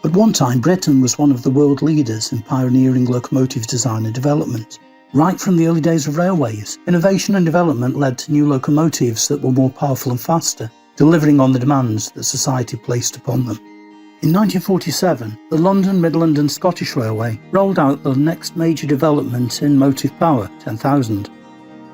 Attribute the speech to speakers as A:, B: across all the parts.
A: At one time, Britain was one of the world leaders in pioneering locomotive design and development. Right from the early days of railways, innovation and development led to new locomotives that were more powerful and faster, delivering on the demands that society placed upon them. In 1947, the London, Midland and Scottish Railway rolled out the next major development in motive power, 10,000.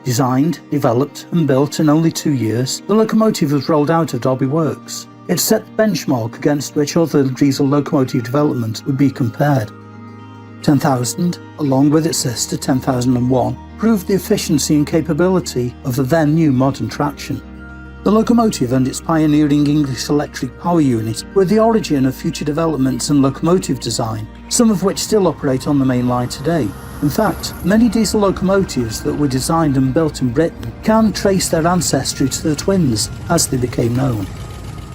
A: Designed, developed and built in only 2 years, the locomotive was rolled out of Derby Works. It set the benchmark against which other diesel locomotive developments would be compared. 10,000, along with its sister 10,001, proved the efficiency and capability of the then new modern traction. The locomotive and its pioneering English electric power unit were the origin of future developments in locomotive design, some of which still operate on the main line today. In fact, many diesel locomotives that were designed and built in Britain can trace their ancestry to the twins, as they became known.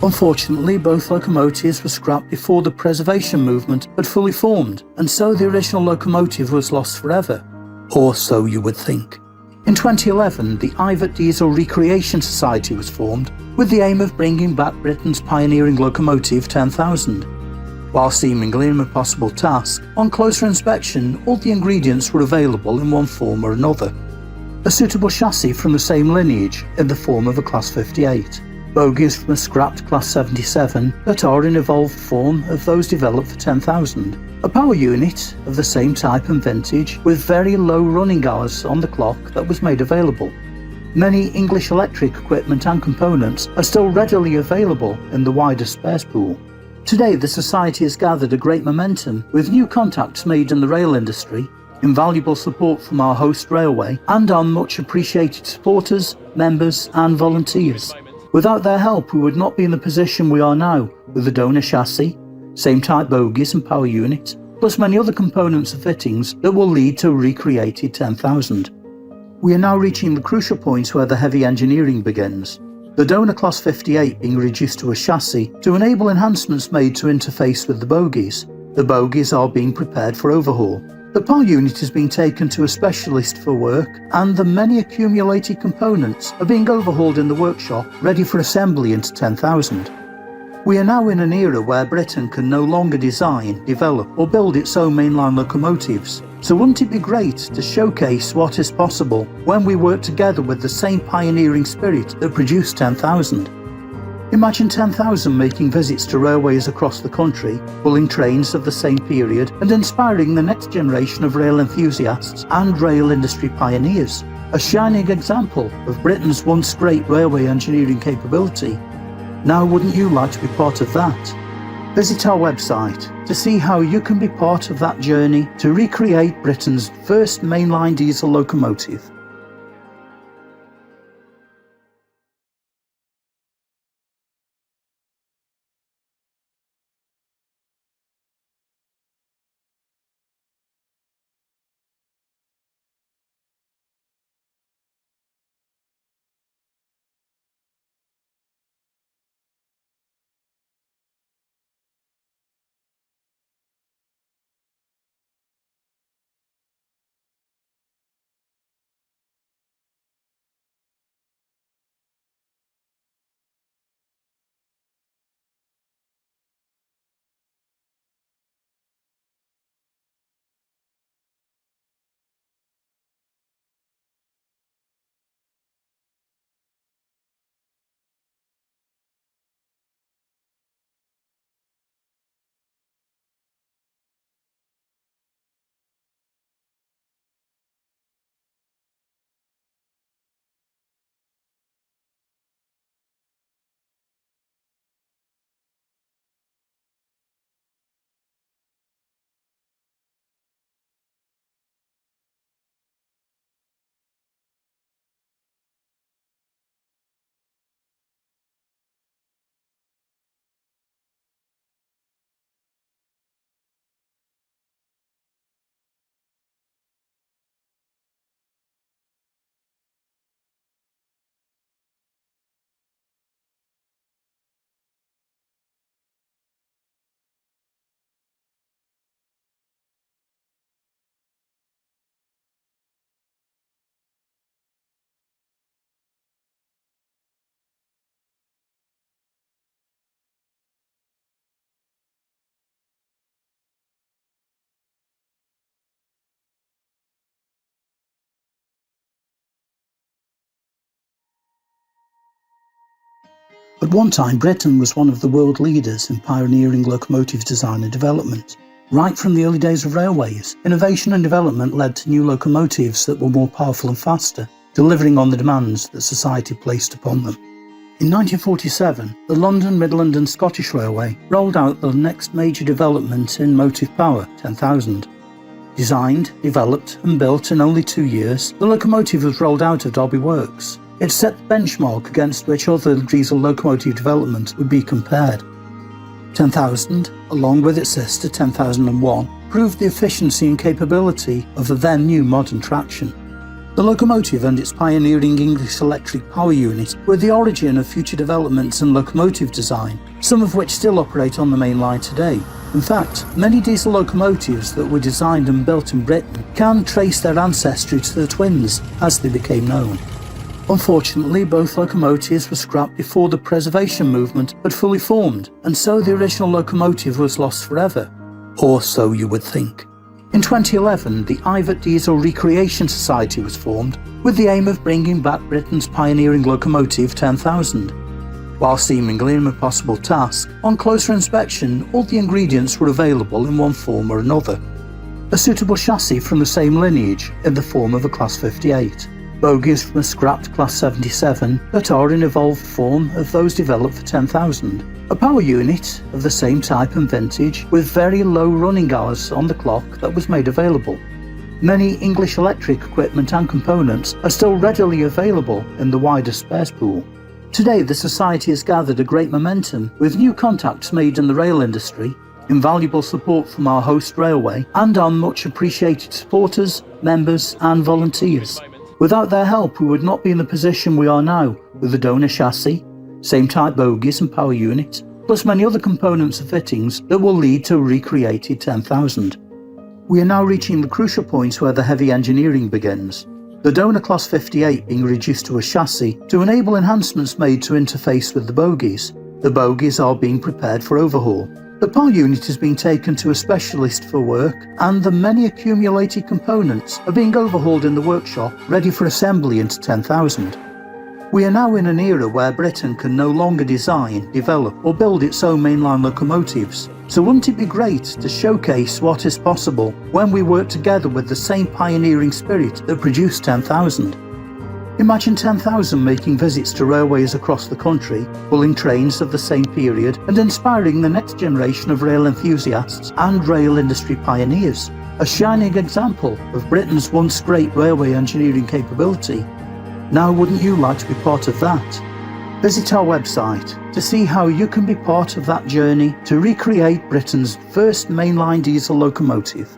A: Unfortunately, both locomotives were scrapped before the preservation movement had fully formed, and so the original locomotive was lost forever. Or so you would think. In 2011, the Ivat Diesel Recreation Society was formed, with the aim of bringing back Britain's pioneering locomotive 10,000. While seemingly an impossible task, on closer inspection, all the ingredients were available in one form or another. A suitable chassis from the same lineage, in the form of a Class 58. Bogies from a scrapped Class 77 that are in evolved form of those developed for 10,000. A power unit of the same type and vintage with very low running hours on the clock that was made available. Many English electric equipment and components are still readily available in the wider spares pool. Today the Society has gathered a great momentum with new contacts made in the rail industry, invaluable support from our host railway and our much appreciated supporters, members and volunteers. Without their help we would not be in the position we are now, with the donor chassis, same type bogies and power unit, plus many other components and fittings that will lead to a recreated 10,000. We are now reaching the crucial point where the heavy engineering begins. The donor Class 58 being reduced to a chassis to enable enhancements made to interface with the bogies. The bogies are being prepared for overhaul. The power unit is being taken to a specialist for work, and the many accumulated components are being overhauled in the workshop, ready for assembly into 10,000. We are now in an era where Britain can no longer design, develop or build its own mainline locomotives. So wouldn't it be great to showcase what is possible when we work together with the same pioneering spirit that produced 10,000? Imagine 10,000 making visits to railways across the country, pulling trains of the same period and inspiring the next generation of rail enthusiasts and rail industry pioneers. A shining example of Britain's once great railway engineering capability. Now wouldn't you like to be part of that? Visit our website to see how you can be part of that journey to recreate Britain's first mainline diesel locomotive. At one time, Britain was one of the world leaders in pioneering locomotive design and development. Right from the early days of railways, innovation and development led to new locomotives that were more powerful and faster, delivering on the demands that society placed upon them. In 1947, the London, Midland and Scottish Railway rolled out the next major development in motive power, 10,000. Designed, developed and built in only 2 years, the locomotive was rolled out of Derby Works. It set the benchmark against which other diesel locomotive developments would be compared. 10,000, along with its sister 10,001, proved the efficiency and capability of the then new modern traction. The locomotive and its pioneering English electric power unit were the origin of future developments in locomotive design, some of which still operate on the main line today. In fact, many diesel locomotives that were designed and built in Britain can trace their ancestry to the twins, as they became known. Unfortunately, both locomotives were scrapped before the preservation movement had fully formed, and so the original locomotive was lost forever. Or so you would think. In 2011, the Ivat Diesel Recreation Society was formed, with the aim of bringing back Britain's pioneering locomotive 10,000. While seemingly an impossible task, on closer inspection, all the ingredients were available in one form or another. A suitable chassis from the same lineage, in the form of a Class 58. Bogies from a scrapped Class 77 that are in evolved form of those developed for 10,000. A power unit of the same type and vintage with very low running hours on the clock that was made available. Many English electric equipment and components are still readily available in the wider spares pool. Today the Society has gathered a great momentum with new contacts made in the rail industry, invaluable support from our host railway and our much appreciated supporters, members and volunteers. Without their help, we would not be in the position we are now, with the donor chassis, same type bogies and power unit, plus many other components and fittings that will lead to a recreated 10,000. We are now reaching the crucial point where the heavy engineering begins. The donor Class 58 being reduced to a chassis to enable enhancements made to interface with the bogies. The bogies are being prepared for overhaul. The power unit is being taken to a specialist for work, and the many accumulated components are being overhauled in the workshop, ready for assembly into 10,000. We are now in an era where Britain can no longer design, develop or build its own mainline locomotives, so wouldn't it be great to showcase what is possible when we work together with the same pioneering spirit that produced 10,000? Imagine 10,000 making visits to railways across the country, pulling trains of the same period and inspiring the next generation of rail enthusiasts and rail industry pioneers. A shining example of Britain's once great railway engineering capability. Now wouldn't you like to be part of that? Visit our website to see how you can be part of that journey to recreate Britain's first mainline diesel locomotive.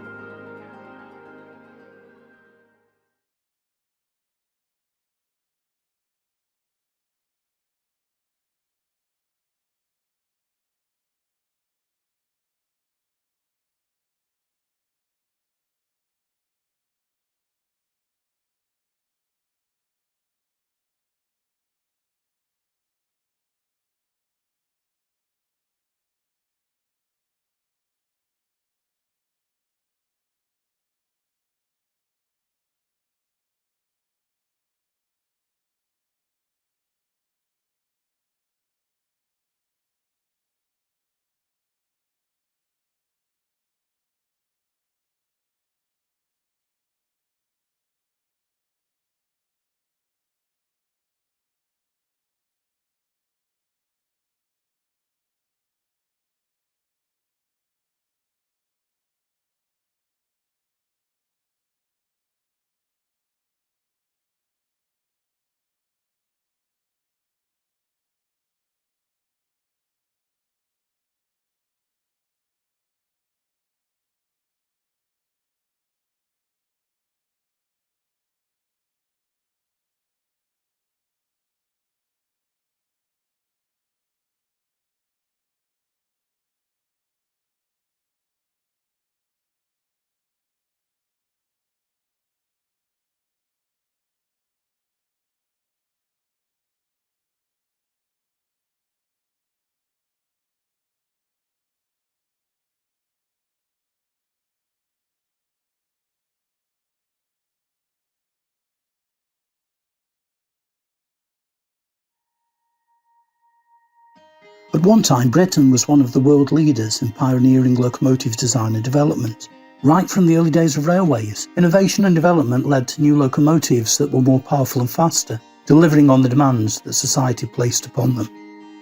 A: At one time, Britain was one of the world leaders in pioneering locomotive design and development. Right from the early days of railways, innovation and development led to new locomotives that were more powerful and faster, delivering on the demands that society placed upon them.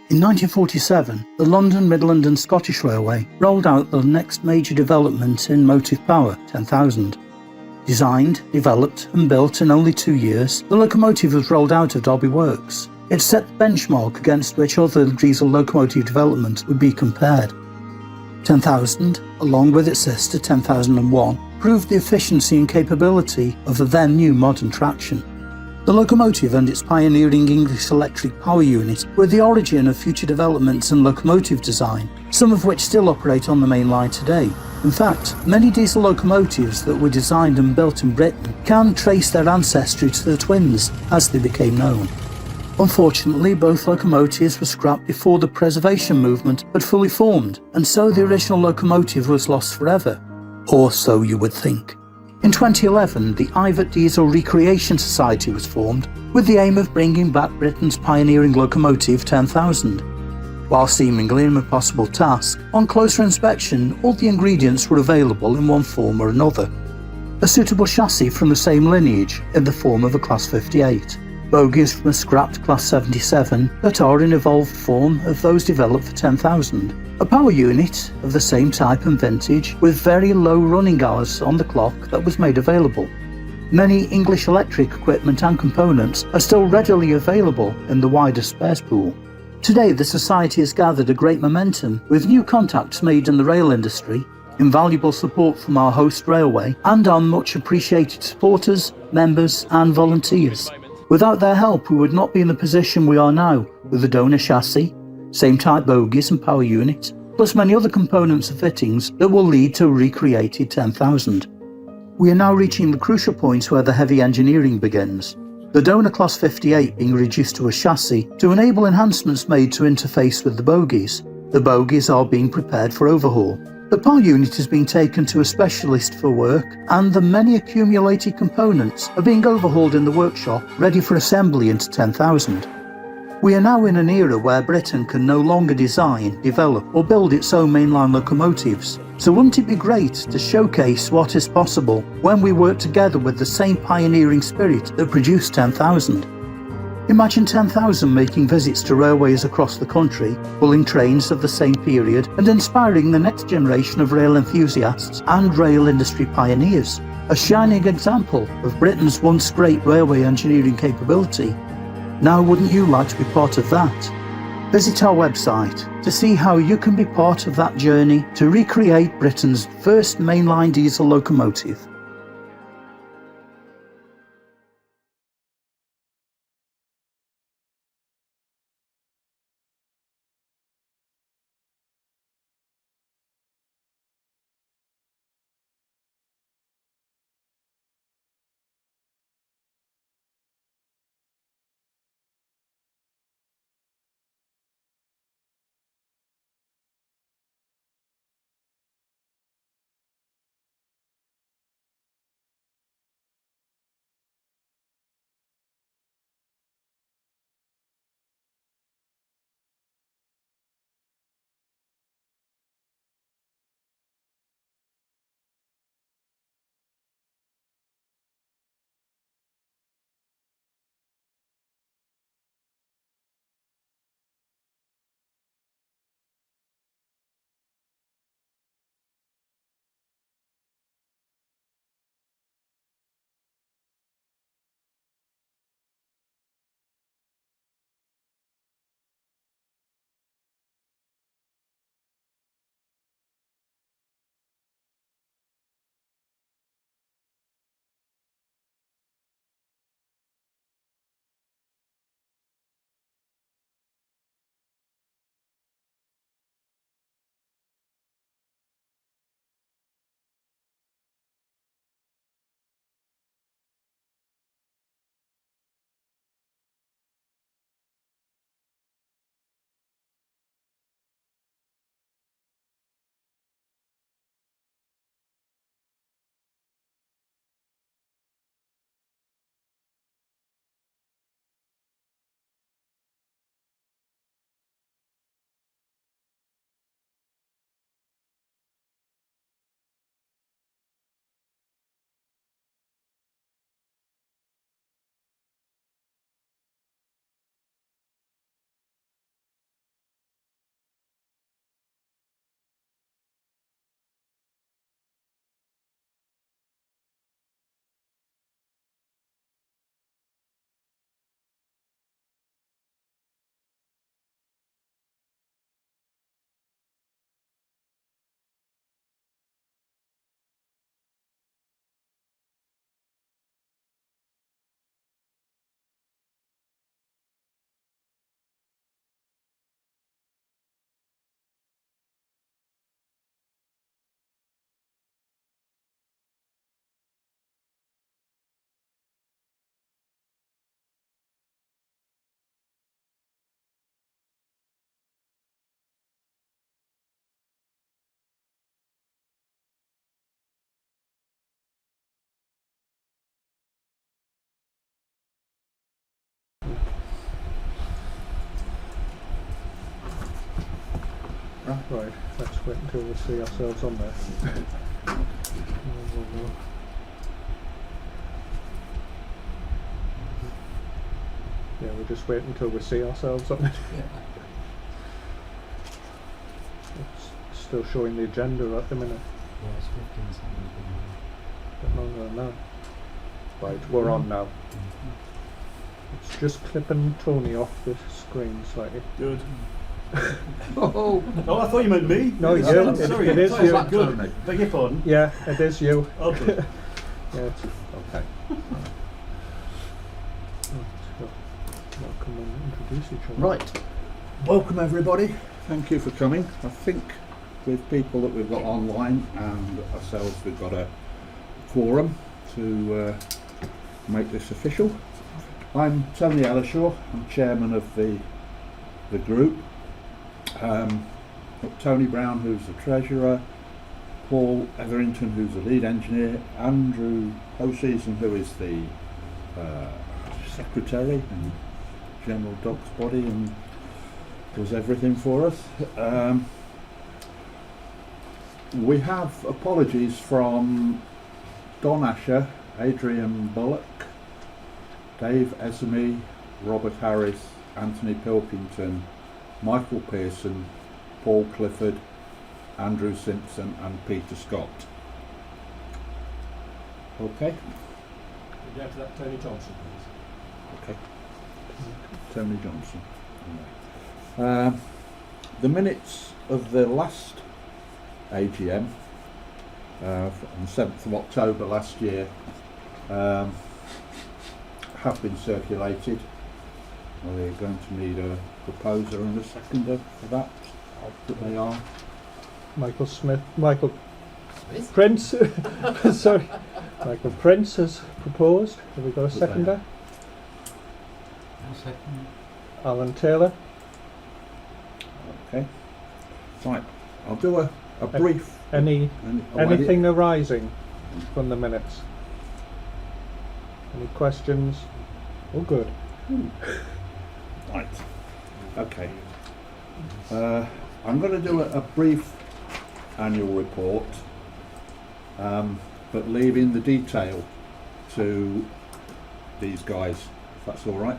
A: In 1947, the London, Midland and Scottish Railway rolled out the next major development in motive power, 10,000. Designed, developed and built in only 2 years, the locomotive was rolled out of Derby Works. It set the benchmark against which other diesel locomotive developments would be compared. 10,000, along with its sister 10,001, proved the efficiency and capability of the then new modern traction. The locomotive and its pioneering English electric power unit were the origin of future developments in locomotive design, some of which still operate on the main line today. In fact, many diesel locomotives that were designed and built in Britain can trace their ancestry to the twins, as they became known. Unfortunately, both locomotives were scrapped before the preservation movement had fully formed, and so the original locomotive was lost forever. Or so you would think. In 2011, the Ivat Diesel Recreation Society was formed, with the aim of bringing back Britain's pioneering locomotive 10,000. While seemingly an impossible task, on closer inspection, all the ingredients were available in one form or another. A suitable chassis from the same lineage, in the form of a Class 58. Bogies from a scrapped Class 77 that are in evolved form of those developed for 10,000. A power unit of the same type and vintage with very low running hours on the clock that was made available. Many English electric equipment and components are still readily available in the wider spares pool. Today the Society has gathered a great momentum with new contacts made in the rail industry, invaluable support from our host railway and our much appreciated supporters, members and volunteers. Without their help, we would not be in the position we are now, with the donor chassis, same type bogies and power unit, plus many other components and fittings that will lead to a recreated 10,000. We are now reaching the crucial point where the heavy engineering begins. The donor Class 58 being reduced to a chassis to enable enhancements made to interface with the bogies. The bogies are being prepared for overhaul. The power unit is being taken to a specialist for work, and the many accumulated components are being overhauled in the workshop, ready for assembly into 10,000. We are now in an era where Britain can no longer design, develop or build its own mainline locomotives. So wouldn't it be great to showcase what is possible when we work together with the same pioneering spirit that produced 10,000? Imagine 10,000 making visits to railways across the country, pulling trains of the same period and inspiring the next generation of rail enthusiasts and rail industry pioneers. A shining example of Britain's once great railway engineering capability. Now wouldn't you like to be part of that? Visit our website to see how you can be part of that journey to recreate Britain's first mainline diesel locomotive.
B: Right, let's wait until we see ourselves on there. Yeah, we'll just wait until we see ourselves on it. It's still showing the agenda at the minute.
C: Yeah, it's 15 seconds.
B: Bit longer than that. Right, we're on now. It's just clipping Tony off the screen slightly.
D: Good.
B: Oh,
D: I thought you meant me.
B: No, it's
D: I'm
B: you.
D: sorry,
B: It is
D: sorry,
B: you.
D: Good. Beg your pardon.
B: yeah, it is you.
D: Oh, good.
B: Yeah, it's okay. Welcome and introduce each other.
E: Right, welcome everybody. Thank you for coming. I think with people that we've got online and ourselves, we've got a quorum to make this official. I'm Tony Ellershaw. I'm chairman of the group. Got Tony Brown, who's the treasurer, Paul Etherington, who's the lead engineer, Andrew Hoseason, who is the secretary and general dog's body and does everything for us. We have apologies from Don Asher, Adrian Bullock, Dave Esme, Robert Harris, Anthony Pilkington, Michael Pearson, Paul Clifford, Andrew Simpson and Peter Scott. Okay?
D: Go to that Tony Johnson, please.
E: Okay. Tony Johnson. The minutes of the last AGM on the 7th of October last year have been circulated. We're going to need a proposer and a seconder for that. That they are.
B: Michael Prince. Sorry, Michael Prince has proposed. Have we got a seconder?
C: I'll second.
B: Alan Taylor.
E: Okay. Right. I'll do a brief.
B: Anything arising from the minutes? Any questions? Oh, good.
E: Right. Okay. I'm going to do a brief annual report, but leaving the detail to these guys, if that's all right.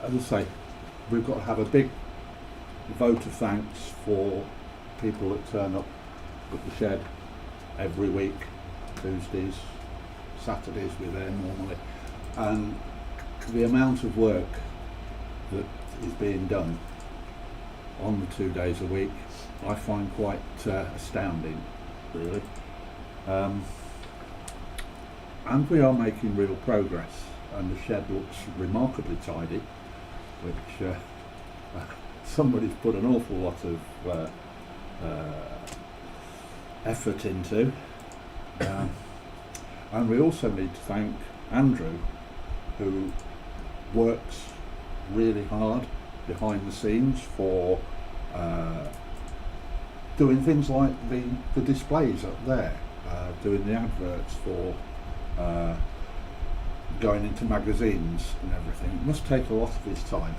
E: As I say, we've got to have a big vote of thanks for people that turn up at the shed every week, Tuesdays, Saturdays we're there normally, and the amount of work that is being done on the 2 days a week I find quite astounding, really. And we are making real progress, and the shed looks remarkably tidy, which somebody's put an awful lot of effort into. And we also need to thank Andrew, who works really hard behind the scenes for doing things like the displays up there, doing the adverts for going into magazines and everything. It must take a lot of his time,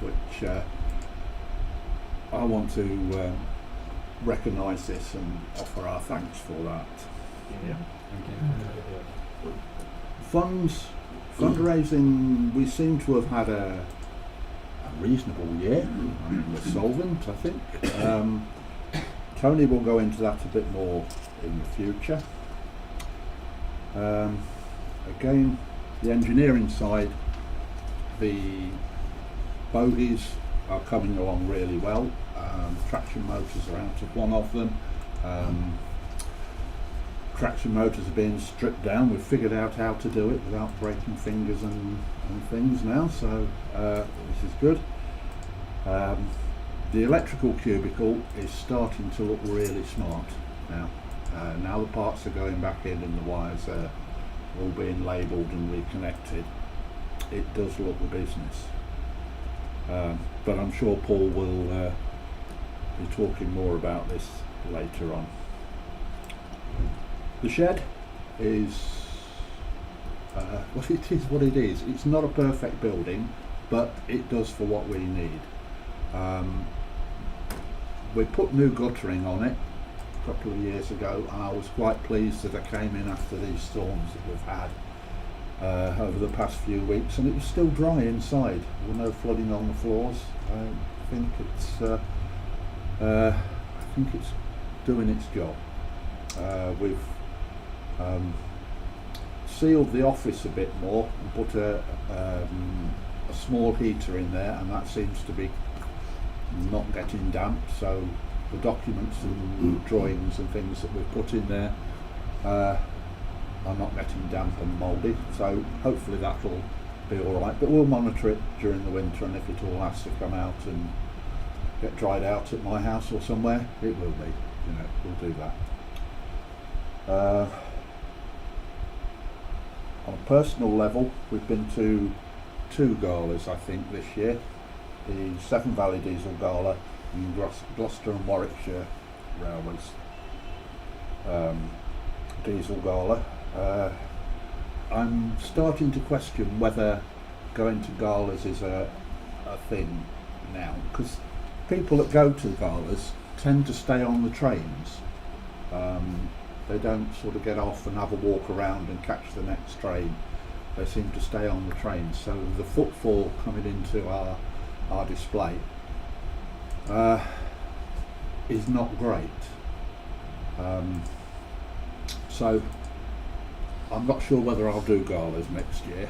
E: which I want to recognise this and offer our thanks for that.
D: Yeah.
E: Fundraising, we seem to have had a reasonable year. We're solvent, I think. Tony will go into that a bit more in the future. Again, the engineering side, the bogies are coming along really well. Traction motors are out of one of them. Traction motors are being stripped down. We've figured out how to do it without breaking fingers and things now, so this is good. The electrical cubicle is starting to look really smart now. Now the parts are going back in and the wires are all being labelled and reconnected. It does look the business. But I'm sure Paul will be talking more about this later on. The shed is well, it is what it is. It's not a perfect building. but it does for what we need. We put new guttering on it a couple of years ago, and I was quite pleased that I came in after these storms that we've had over the past few weeks, and it was still dry inside. There were no flooding on the floors. I think it's doing its job. We've sealed the office a bit more and put a small heater in there, and that seems to be not getting damp, so the documents and drawings and things that we've put in there are not getting damp and mouldy, so hopefully that'll be alright, but we'll monitor it during the winter, and if it all has to come out and get dried out at my house or somewhere, it will be, we'll do that. On a personal level, we've been to 2 galas I think this year. The Severn Valley Diesel Gala and Gloucester and Warwickshire Railways Diesel Gala. I'm starting to question whether going to galas is a thing now, because people that go to galas tend to stay on the trains. They don't sort of get off and have a walk around and catch the next train. They seem to stay on the train, so the footfall coming into our display is not great. So I'm not sure whether I'll do galas next year,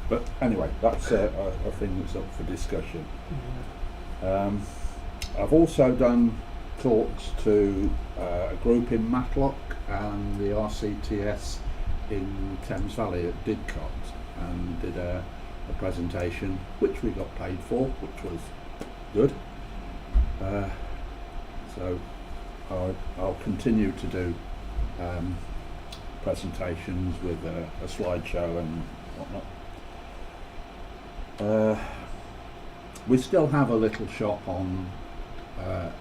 E: but anyway, that's a thing that's up for discussion. I've also done talks to a group in Matlock and the RCTS in Thames Valley at Didcot, and did a presentation which we got paid for, which was good. So I'll continue to do presentations with a slideshow and whatnot. We still have a little shop on,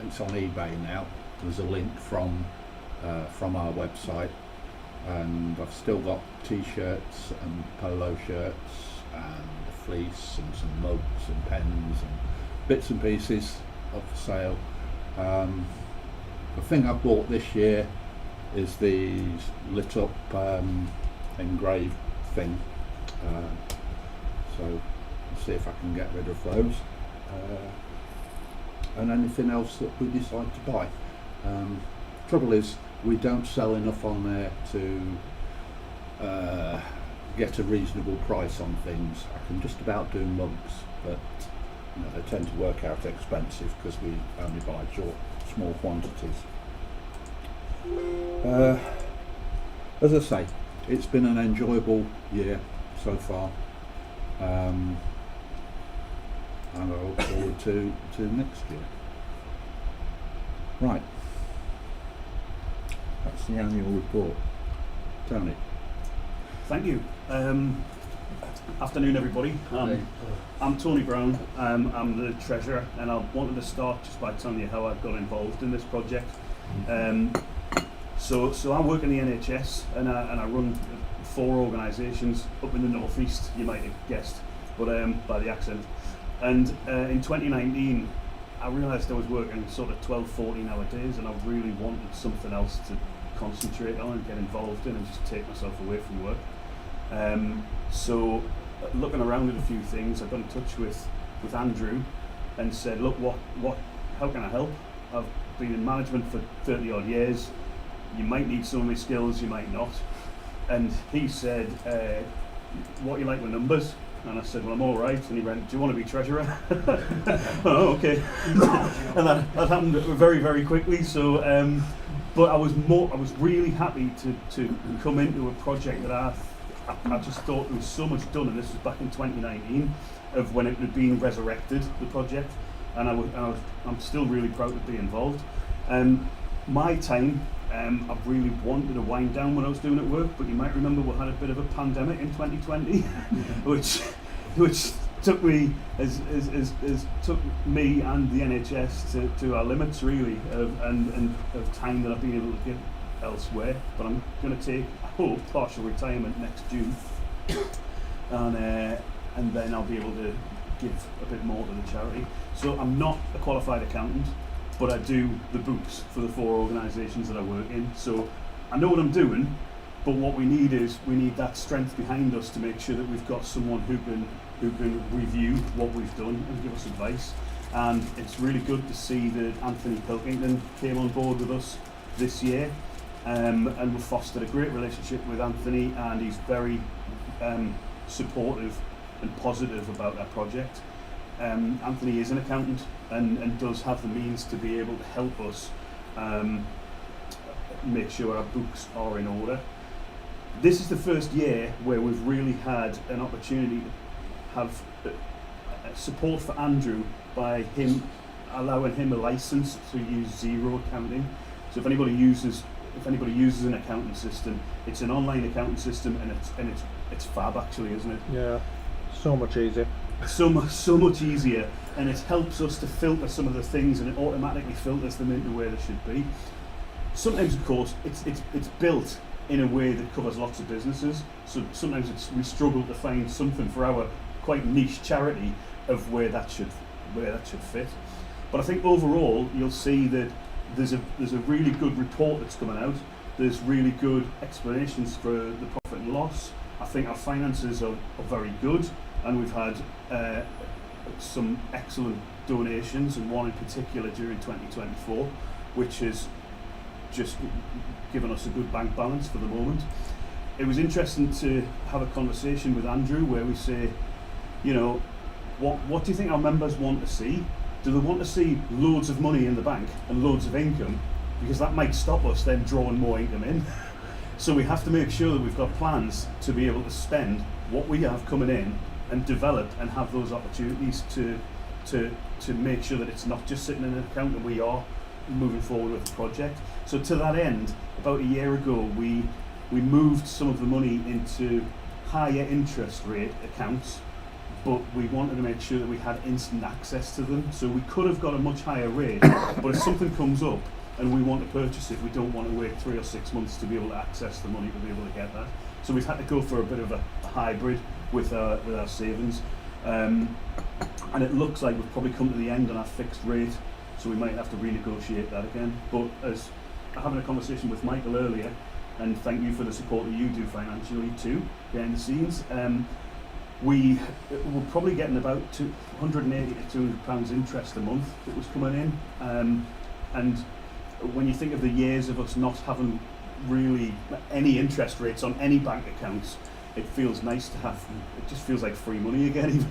E: it's on eBay now. There's a link from our website, and I've still got t-shirts and polo shirts and a fleece and some mugs and pens and bits and pieces up for sale. The thing I bought this year is these lit up engraved thing, so I'll see if I can get rid of those, and anything else that we decide to buy. Trouble is, we don't sell enough on there to get a reasonable price on things. I can just about do mugs, but they tend to work out expensive because we only buy small quantities. As I say, it's been an enjoyable year so far, and I look forward to next year. Right, that's the annual report. Tony.
F: Thank you. Afternoon, everybody. I'm Tony Brown. I'm the treasurer, and I wanted to start just by telling you how I got involved in this project. So I work in the NHS, and I run 4 organisations up in the northeast. You might have guessed, but by the accent. And in 2019, I realised I was working sort of 12, 14-hour days, and I really wanted something else to concentrate on and get involved in, and just take myself away from work. So looking around at a few things, I got in touch with Andrew and said, look, how can I help? I've been in management for 30 odd years. You might need some of my skills, you might not. And he said, what are you like with numbers? And I said, well, I'm all right. And he went, do you want to be treasurer? Oh, okay. And that happened very, very quickly. So, but I was really happy to come into a project that I just thought there was so much done, and this was back in 2019, of when it had been resurrected, the project, and I'm still really proud to be involved. My time, I've really wanted to wind down when I was doing at work, but you might remember we had a bit of a pandemic in 2020, which took me took me and the NHS to our limits really, of time that I've been able to give elsewhere. But I'm going to take, I hope, partial retirement next June, and and then I'll be able to give a bit more to the charity. So I'm not a qualified accountant, but I do the books for the 4 organisations that I work in. So I know what I'm doing, but what we need is that strength behind us to make sure that we've got someone who can review what we've done and give us advice. And it's really good to see that Anthony Pilkington came on board with us this year, and we've fostered a great relationship with Anthony, and he's very supportive and positive about our project. Anthony is an accountant and does have the means to be able to help us make sure our books are in order. This is the first year where we've really had an opportunity to have support for Andrew by him allowing him a license to use Xero accounting. So if anybody uses an accounting system, it's an online accounting system, and it's fab actually, isn't it?
B: Yeah, so much easier.
F: So much easier, and it helps us to filter some of the things, and it automatically filters them into where they should be. Sometimes, of course, it's built in a way that covers lots of businesses. So sometimes we struggle to find something for our quite niche charity of where that should fit. But I think overall you'll see that there's a really good report that's coming out. There's really good explanations for the profit and loss. I think our finances are very good, and we've had some excellent donations, and one in particular during 2024, which has just given us a good bank balance for the moment. It was interesting to have a conversation with Andrew where we say, you know, what do you think our members want to see? Do they want to see loads of money in the bank and loads of income? Because that might stop us then drawing more income in. So we have to make sure that we've got plans to be able to spend what we have coming in and develop and have those opportunities to make sure that it's not just sitting in an account, and we are moving forward with the project. So to that end, about a year ago, we moved some of the money into higher interest rate accounts, but we wanted to make sure that we had instant access to them. So we could have got a much higher rate, but if something comes up and we want to purchase it, we don't want to wait 3 or 6 months to be able to access the money to be able to get that. So we've had to go for a bit of a hybrid with our savings. And it looks like we've probably come to the end on our fixed rate, so we might have to renegotiate that again. But as having a conversation with Michael earlier, and thank you for the support that you do financially too, behind the scenes, we're probably getting about £180 to £200 interest a month that was coming in. And when you think of the years of us not having really any interest rates on any bank accounts, it feels nice to have. It just feels like free money again,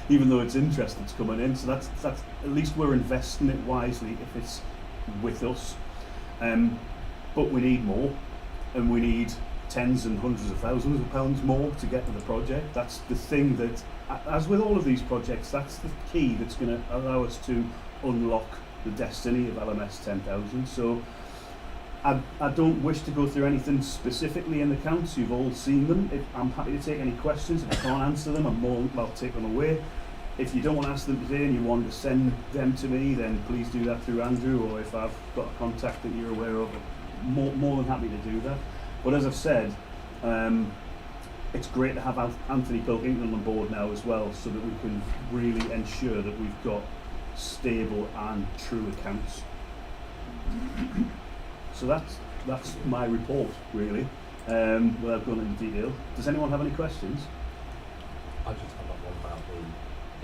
F: even though it's interest that's coming in. So that's at least we're investing it wisely if it's with us. But we need more, and we need tens and hundreds of thousands of pounds more to get to the project. That's the thing that, as with all of these projects, that's the key that's going to allow us to unlock the destiny of LMS10000. So I don't wish to go through anything specifically in the accounts. You've all seen them. I'm happy to take any questions. If I can't answer them, I'll take them away. If you don't want to answer them today and you want to send them to me, then please do that through Andrew, or if I've got a contact that you're aware of, more than happy to do that. But as I've said, it's great to have Anthony Pilkington on board now as well, so that we can really ensure that we've got stable and true accounts. So that's my report, really, without going into detail. Does anyone have any questions?
G: I just have one about the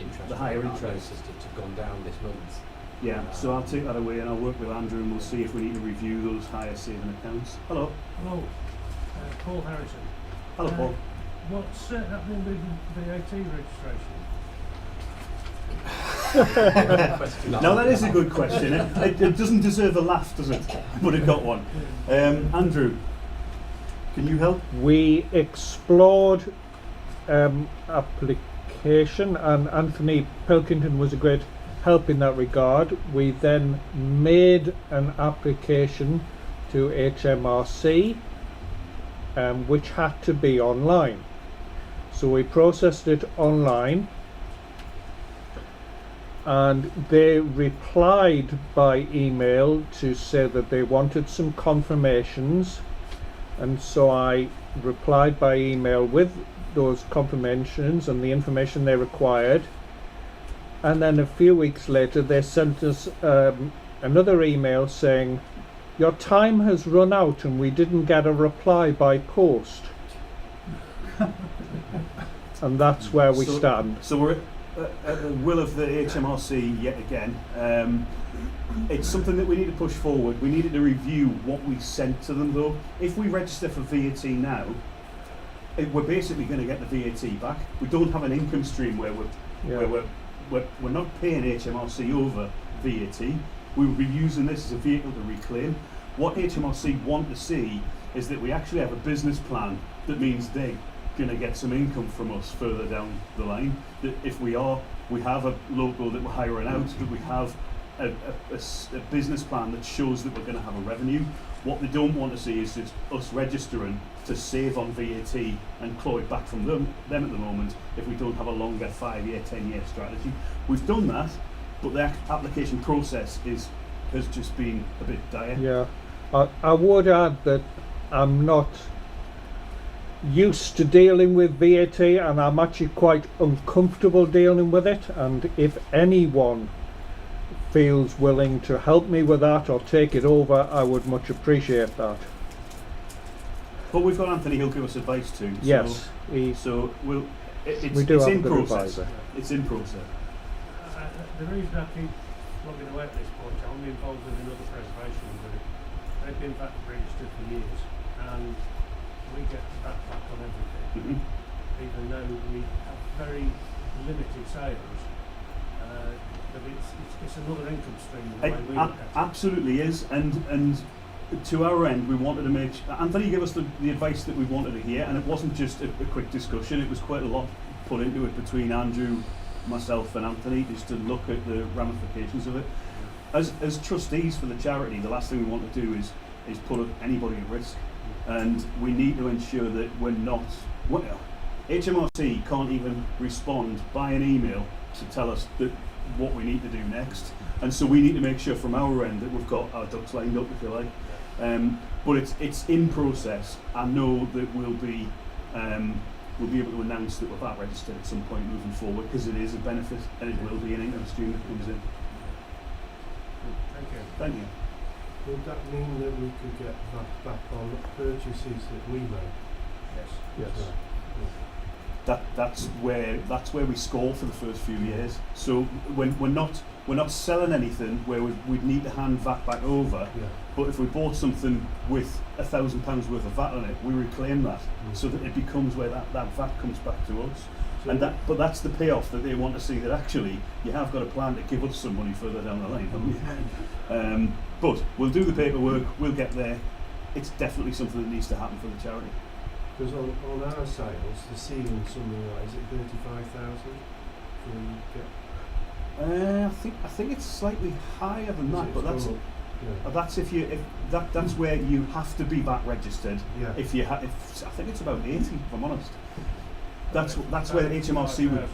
G: interest.
F: The higher
G: rate.
F: interest.
G: I noticed it's gone down this month.
F: Yeah, so I'll take that away and I'll work with Andrew and we'll see if we need to review those higher saving accounts. Hello.
D: Hello, Paul Harrison.
F: Hello, Paul.
D: What's happening with VAT registration?
F: Now that is a good question. It doesn't deserve a laugh, does it? But it got one. Andrew, can you help?
B: We explored application, and Anthony Pilkington was a great help in that regard. We then made an application to HMRC, which had to be online. So we processed it online, and they replied by email to say that they wanted some confirmations, and so I replied by email with those confirmations and the information they required, and then a few weeks later they sent us another email saying, your time has run out and we didn't get a reply by post. And that's where we stand.
F: So we're at the will of the HMRC yet again. It's something that we need to push forward. We needed to review what we sent to them though. If we register for VAT now, we're basically going to get the VAT back. We don't have an income stream where we're not paying HMRC over VAT. We will be using this as a vehicle to reclaim. What HMRC want to see is that we actually have a business plan that means they're going to get some income from us further down the line. That if we have a logo that we're hiring out, that we have a business plan that shows that we're going to have a revenue. What they don't want to see is just us registering to save on VAT and claw it back from them at the moment if we don't have a longer 5-year, 10-year strategy. We've done that, but the application process has just been a bit dire.
B: Yeah, I would add that I'm not used to dealing with VAT and I'm actually quite uncomfortable dealing with it, and if anyone feels willing to help me with that or take it over, I would much appreciate that.
F: But we've got Anthony who'll give us advice too.
B: Yes,
F: So it's
B: we do have
F: in
B: a good
F: process.
B: advisor.
F: It's in process.
D: The reason I keep logging away at this point, I'm involved with another preservation group. They've been VAT registered for years, and we get VAT back on everything, even though we have very limited sales. But it's another income stream. The way we look at it.
F: Absolutely is, and to our end, we wanted to make Anthony gave us the advice that we wanted to hear, and it wasn't just a quick discussion. It was quite a lot put into it between Andrew, myself, and Anthony, just to look at the ramifications of it. As trustees for the charity, the last thing we want to do is put anybody at risk, and we need to ensure that we're not. HMRC can't even respond by an email to tell us that what we need to do next, and so we need to make sure from our end that we've got our ducks lined up, if you like. But it's in process. I know that we'll be able to announce that we're VAT registered at some point moving forward, because it is a benefit and it will be an income stream that comes in.
D: Thank you.
F: Thank you.
H: Would that mean that we could get that back on purchases that we make?
B: Yes.
F: That's where we score for the first few years. So when we're not selling anything where we'd need to hand VAT back over.
H: Yeah.
F: But if we bought something with £1,000 worth of VAT on it, we reclaim that, so that it becomes where that VAT comes back to us.
H: So
F: But that's the payoff that they want to see, that actually you have got a plan to give us some money further down the line, haven't you? But we'll do the paperwork, we'll get there. It's definitely something that needs to happen for the charity.
H: because on our sales, the ceiling something like, is it 35,000? Can we get?
F: I think it's slightly higher than that, but that's
H: Yeah.
F: that's where you have to be VAT registered.
H: Yeah.
F: If I think it's about 80, if I'm honest. That's where HMRC would.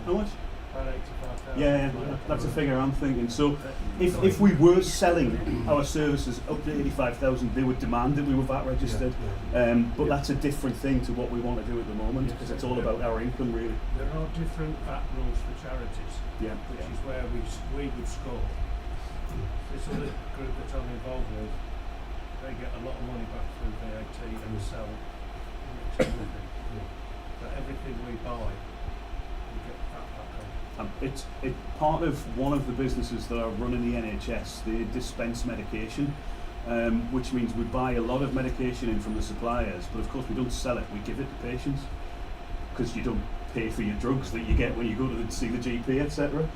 F: How much?
D: About 85,000.
F: Yeah, that's a figure I'm thinking. So if we were selling our services up to 85,000, they would demand that we were VAT registered. But that's a different thing to what we want to do at the moment, because it's all about our income, really.
D: There are different VAT rules for charities,
F: Yeah.
D: which is where we would score. This other group that I'm involved with, they get a lot of money back through VAT and sell next to nothing. But everything we buy, we get VAT back on.
F: It's part of one of the businesses that are running the NHS. They dispense medication, which means we buy a lot of medication in from the suppliers, but of course we don't sell it, we give it to patients, because you don't pay for your drugs that you get when you go to see the GP, etc.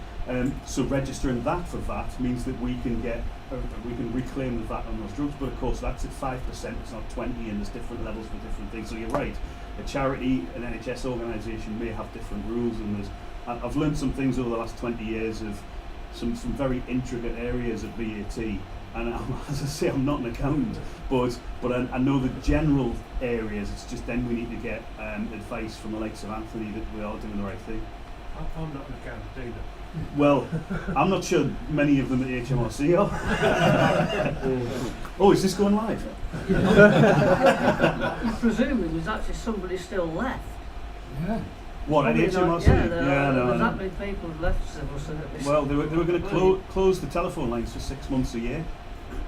F: So registering that for VAT means that we can reclaim the VAT on those drugs, but of course that's at 5%, it's not 20, and there's different levels for different things. So you're right, a charity, an NHS organisation may have different rules, and I've learned some things over the last 20 years of some very intricate areas of VAT, and as I say, I'm not an accountant, but I know the general areas. It's just then we need to get advice from the likes of Anthony that we are doing the right thing.
D: I'm not an accountant either.
F: Well, I'm not sure many of them at the HMRC are. Oh, is this going live?
I: Presumably there's actually somebody still left.
C: Yeah.
F: What, at
I: Probably not-
F: HMRC?
I: Yeah,
F: no,
I: there's
F: no.
I: that many people who've left civil service.
F: Well, they were going to close the telephone lines for 6 months a year,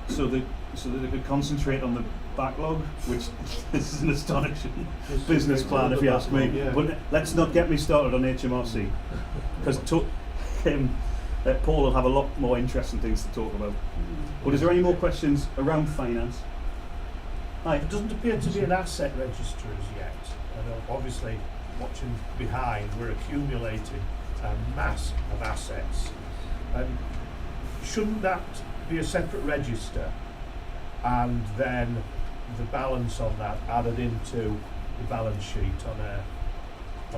F: so that they could concentrate on the backlog, which is an astonishing business plan, if you ask me.
H: Yeah.
F: But let's not get me started on HMRC, because Paul will have a lot more interesting things to talk about. But is there any more questions around finance? Hi.
J: It doesn't appear to be an asset register as yet. And obviously, watching behind, we're accumulating a mass of assets. And shouldn't that be a separate register, and then the balance on that added into the balance sheet on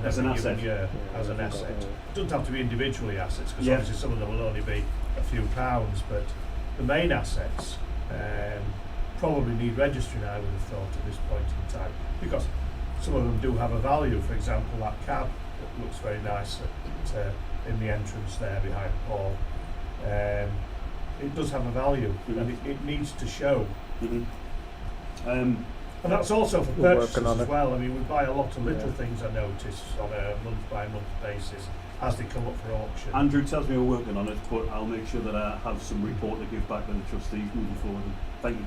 F: As an
J: every given
F: asset.
J: year as an asset? It doesn't have to be individually assets, because
F: Yeah.
J: obviously some of them will only be a few pounds, but the main assets probably need registering, I would have thought, at this point in time, because some of them do have a value. For example, that cab that looks very nice in the entrance there behind Paul, it does have a value, and it needs to show.
F: Mhm.
J: And that's also for
B: We're
J: purchases
B: working on
J: as
B: it.
J: well. I mean, we buy a lot of little
B: Yeah.
J: things, I notice, on a month-by-month basis as they come up for auction.
F: Andrew tells me we're working on it, but I'll make sure that I have some report to give back to the trustees moving forward. Thank you.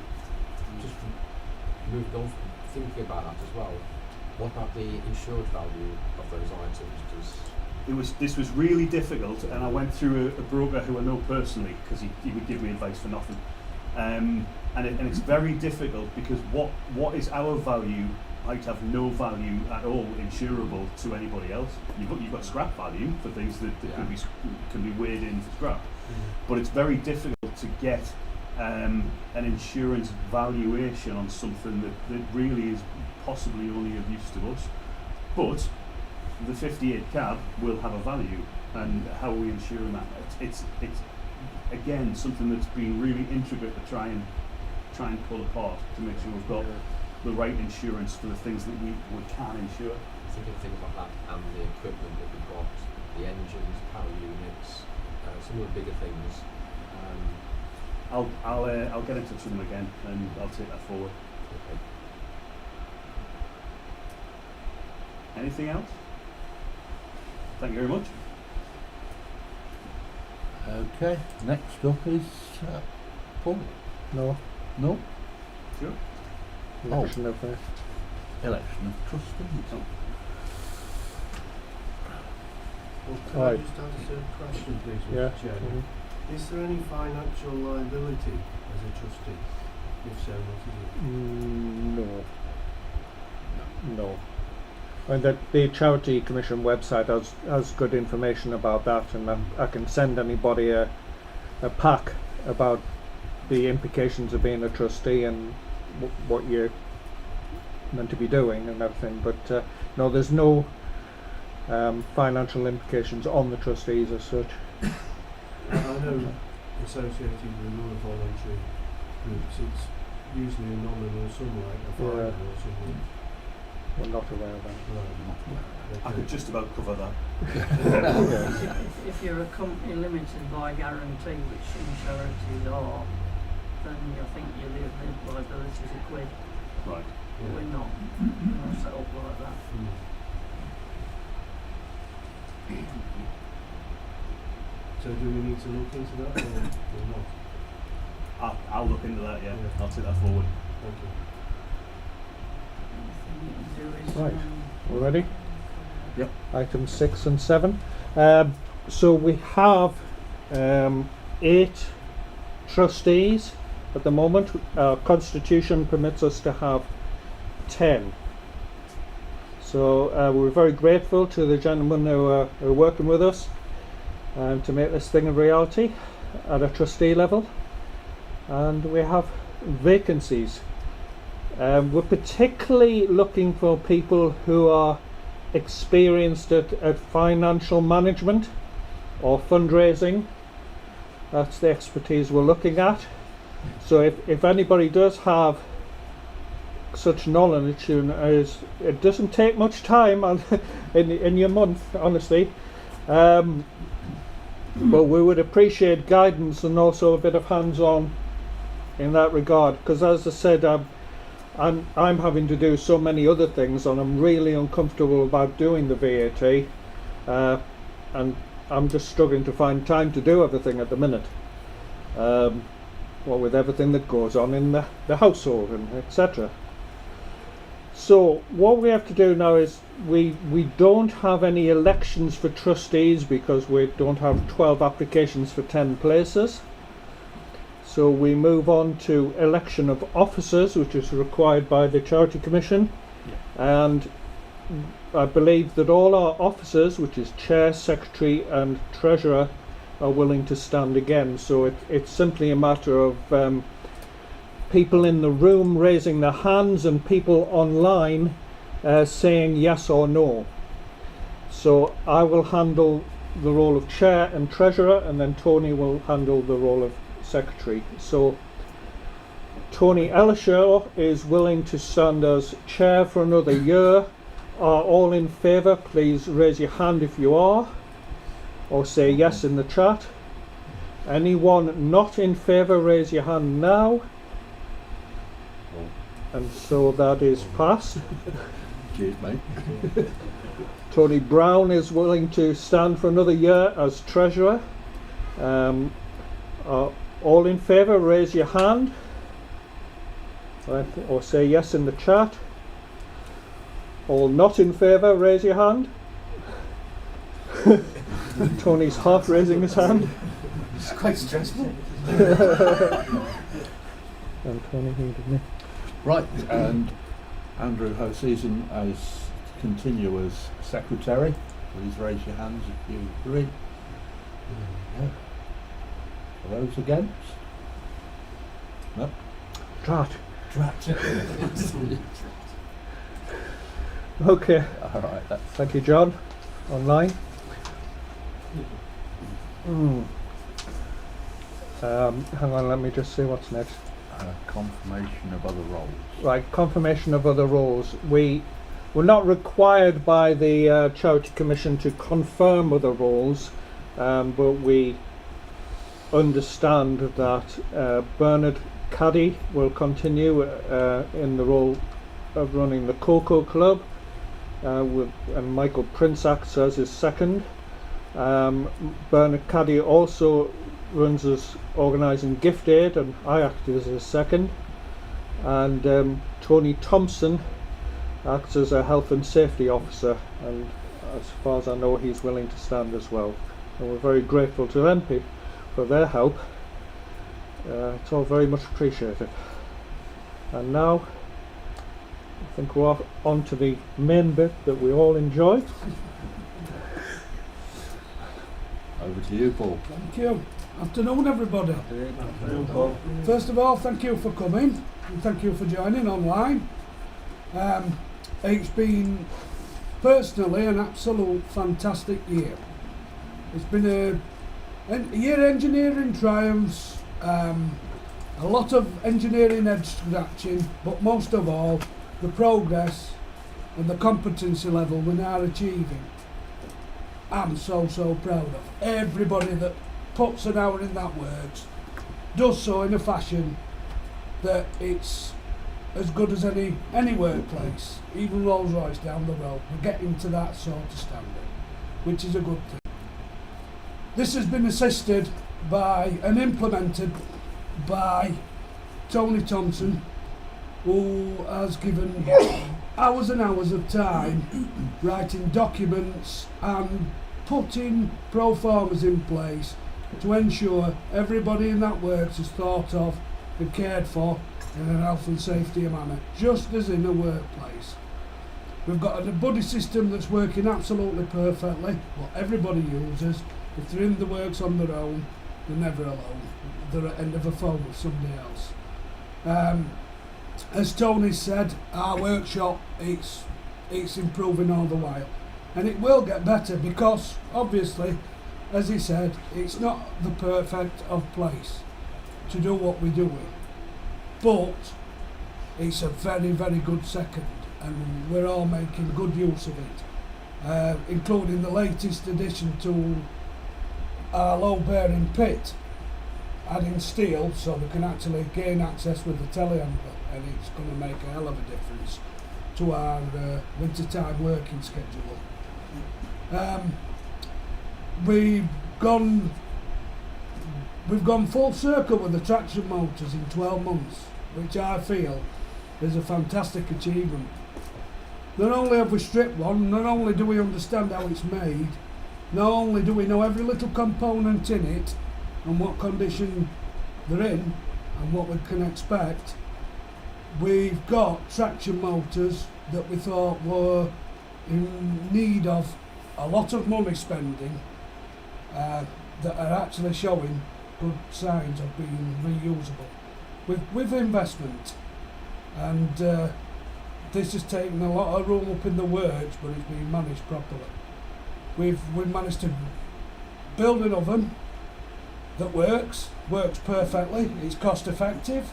G: Just moved on, thinking about that as well. What about the insured value of those items?
F: This was really difficult, and I went through a broker who I know personally, because he would give me advice for nothing. And it's very difficult, because what is our value might have no value at all insurable to anybody else. You've got scrap value for things that can be weighed in for scrap, but it's very difficult to get an insurance valuation on something that really is possibly only of use to us. But the 58 cab will have a value, and how are we insuring that? It's again something that's been really intricate to try and pull apart to make sure we've got the right insurance for the things that we can insure.
G: Thinking things like that, and the equipment that we've got, the engines, power units, some of the bigger things.
F: I'll get in touch with them again, and I'll take that forward.
G: Okay.
F: Anything else? Thank you very much.
E: Okay, next up is Paul.
B: No,
E: No?
F: Sure.
B: election of
E: Election of trustees.
H: Well, can
B: Right.
H: I just ask a question, please, Mr.
B: yeah.
H: Chairman? Is there any financial liability as a trustee? If so, what is it?
B: No. And the Charity Commission website has good information about that, and I can send anybody a pack about the implications of being a trustee and what you're meant to be doing and everything. But no, there's no financial implications on the trustees as such.
H: I know associated with other voluntary groups, it's usually a nominal sum, like a fine
B: Yeah.
H: or something.
B: We're not aware of that.
H: Right.
F: I could just about cover that.
B: Yeah.
I: If you're a company limited by guarantee, which some charities are, then I think your liabilities are quid.
F: Right.
H: Yeah.
I: We're not. We're not set up like that.
H: So do we need to look into that or not?
F: I'll look into that. Yeah,
H: Yeah.
F: I'll take that forward.
H: Thank you.
I: Anything you can do is,
B: Right. We ready?
F: Yep.
B: Items 6 and 7. So we have 8 trustees at the moment. Our constitution permits us to have 10. So we're very grateful to the gentlemen who are working with us to make this thing a reality at a trustee level. And we have vacancies. We're particularly looking for people who are experienced at financial management or fundraising. That's the expertise we're looking at. So if anybody does have such knowledge, it doesn't take much time in your month, honestly. But we would appreciate guidance and also a bit of hands-on in that regard, because as I said, I'm having to do so many other things, and I'm really uncomfortable about doing the VAT, and I'm just struggling to find time to do everything at the minute. Well, with everything that goes on in the household and etc. So what we have to do now is we don't have any elections for trustees because we don't have 12 applications for 10 places. So we move on to election of officers, which is required by the Charity Commission. And I believe that all our officers, which is Chair, Secretary and Treasurer, are willing to stand again. So it's simply a matter of people in the room raising their hands and people online saying yes or no. So I will handle the role of Chair and Treasurer, and then Tony will handle the role of Secretary. So Tony Ellishaw is willing to stand as Chair for another year. Are all in favour? Please raise your hand if you are, or say yes in the chat. Anyone not in favour, raise your hand now. And so that is passed.
E: Cheers, mate.
B: Tony Brown is willing to stand for another year as Treasurer. All in favour, raise your hand. Or say yes in the chat. All not in favour, raise your hand. Tony's half raising his hand.
C: It's quite stressful.
B: And Tony needed me.
E: Right, and Andrew Hoseason as continue as Secretary. Please raise your hands if you agree. Are those against? No?
B: Drat.
C: Drat.
B: Okay.
E: Alright, that's
B: Thank you, John. Online. Hang on, let me just see what's next.
E: confirmation of other roles.
B: Right, confirmation of other roles. We're not required by the Charity Commission to confirm other roles, but we understand that Bernard Caddy will continue in the role of running the Cocoa Club, and Michael Prince acts as his second. Bernard Caddy also runs as organising gift aid, and I act as his second. And Tony Thompson acts as a health and safety officer, and as far as I know he's willing to stand as well, and we're very grateful to them for their help. It's all very much appreciated. And now I think we're on to the main bit that we all enjoy.
E: Over to you, Paul.
K: Thank you. Afternoon, everybody.
B: Afternoon, Paul.
K: First of all, thank you for coming and thank you for joining online. It's been personally an absolute fantastic year. It's been a year of engineering triumphs, a lot of engineering head scratching, but most of all the progress and the competency level we're now achieving. I'm so proud of everybody that puts an hour in that works, does so in a fashion that it's as good as any workplace, even Rolls Royce down the road. We're getting to that sort of standard, which is a good thing. This has been assisted by and implemented by Tony Thompson, who has given hours and hours of time writing documents and putting pro formas in place to ensure everybody in that works is thought of and cared for in an health and safety manner, just as in a workplace. We've got a buddy system that's working absolutely perfectly, what everybody uses. If they're in the works on their own, they're never alone. They're at the end of a phone with somebody else. As Tony said, our workshop, it's improving all the while. And it will get better because, obviously, as he said, it's not the perfect of place to do what we're doing. But it's a very, very good second, and we're all making good use of it, including the latest addition to our low-bearing pit. adding steel so they can actually gain access with the telehandler, and it's going to make a hell of a difference to our wintertime working schedule. We've gone full circle with the traction motors in 12 months, which I feel is a fantastic achievement. Not only have we stripped one, not only do we understand how it's made, not only do we know every little component in it and what condition they're in and what we can expect, we've got traction motors that we thought were in need of a lot of money spending that are actually showing good signs of being reusable with investment. And this has taken a lot of room up in the works, but it's been managed properly. We've managed to build an oven that works perfectly, it's cost effective,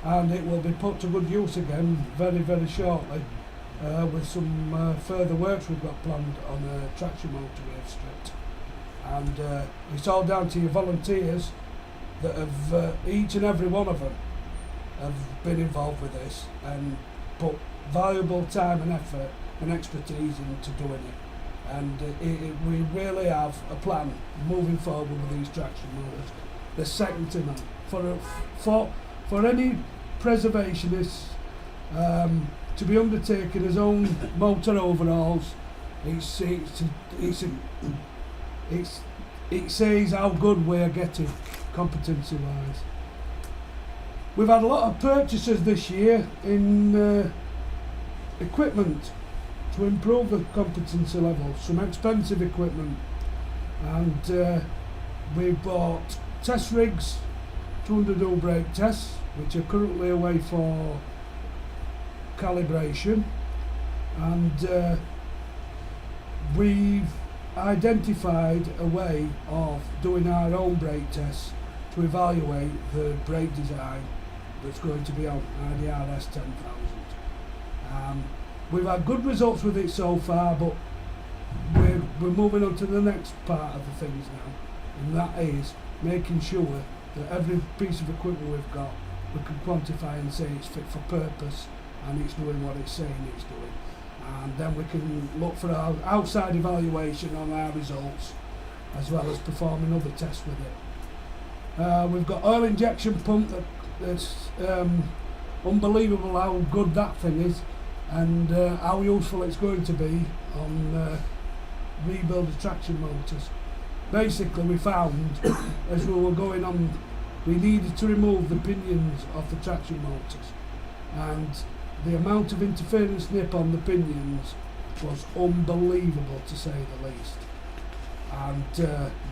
K: and it will be put to good use again very, very shortly with some further works we've got planned on a traction motor we've stripped. And it's all down to your volunteers that have, each and every one of them, have been involved with this and put valuable time and effort and expertise into doing it. And we really have a plan moving forward with these traction motors. They're second to none. For any preservationists to be undertaking his own motor overhauls, it says how good we're getting competency wise. We've had a lot of purchases this year in equipment to improve the competency level, some expensive equipment, and we bought test rigs to underdo brake tests, which are currently away for calibration, and we've identified a way of doing our own brake tests to evaluate the brake design that's going to be on IDRS 10,000. We've had good results with it so far, but we're moving on to the next part of the things now, and that is making sure that every piece of equipment we've got, we can quantify and say it's fit for purpose and it's doing what it's saying it's doing. And then we can look for our outside evaluation on our results, as well as performing other tests with it. We've got oil injection pump that's unbelievable how good that thing is, and how useful it's going to be on rebuild traction motors. Basically, we found as we were going on, we needed to remove the pinions of the traction motors, and the amount of interference nip on the pinions was unbelievable, to say the least. And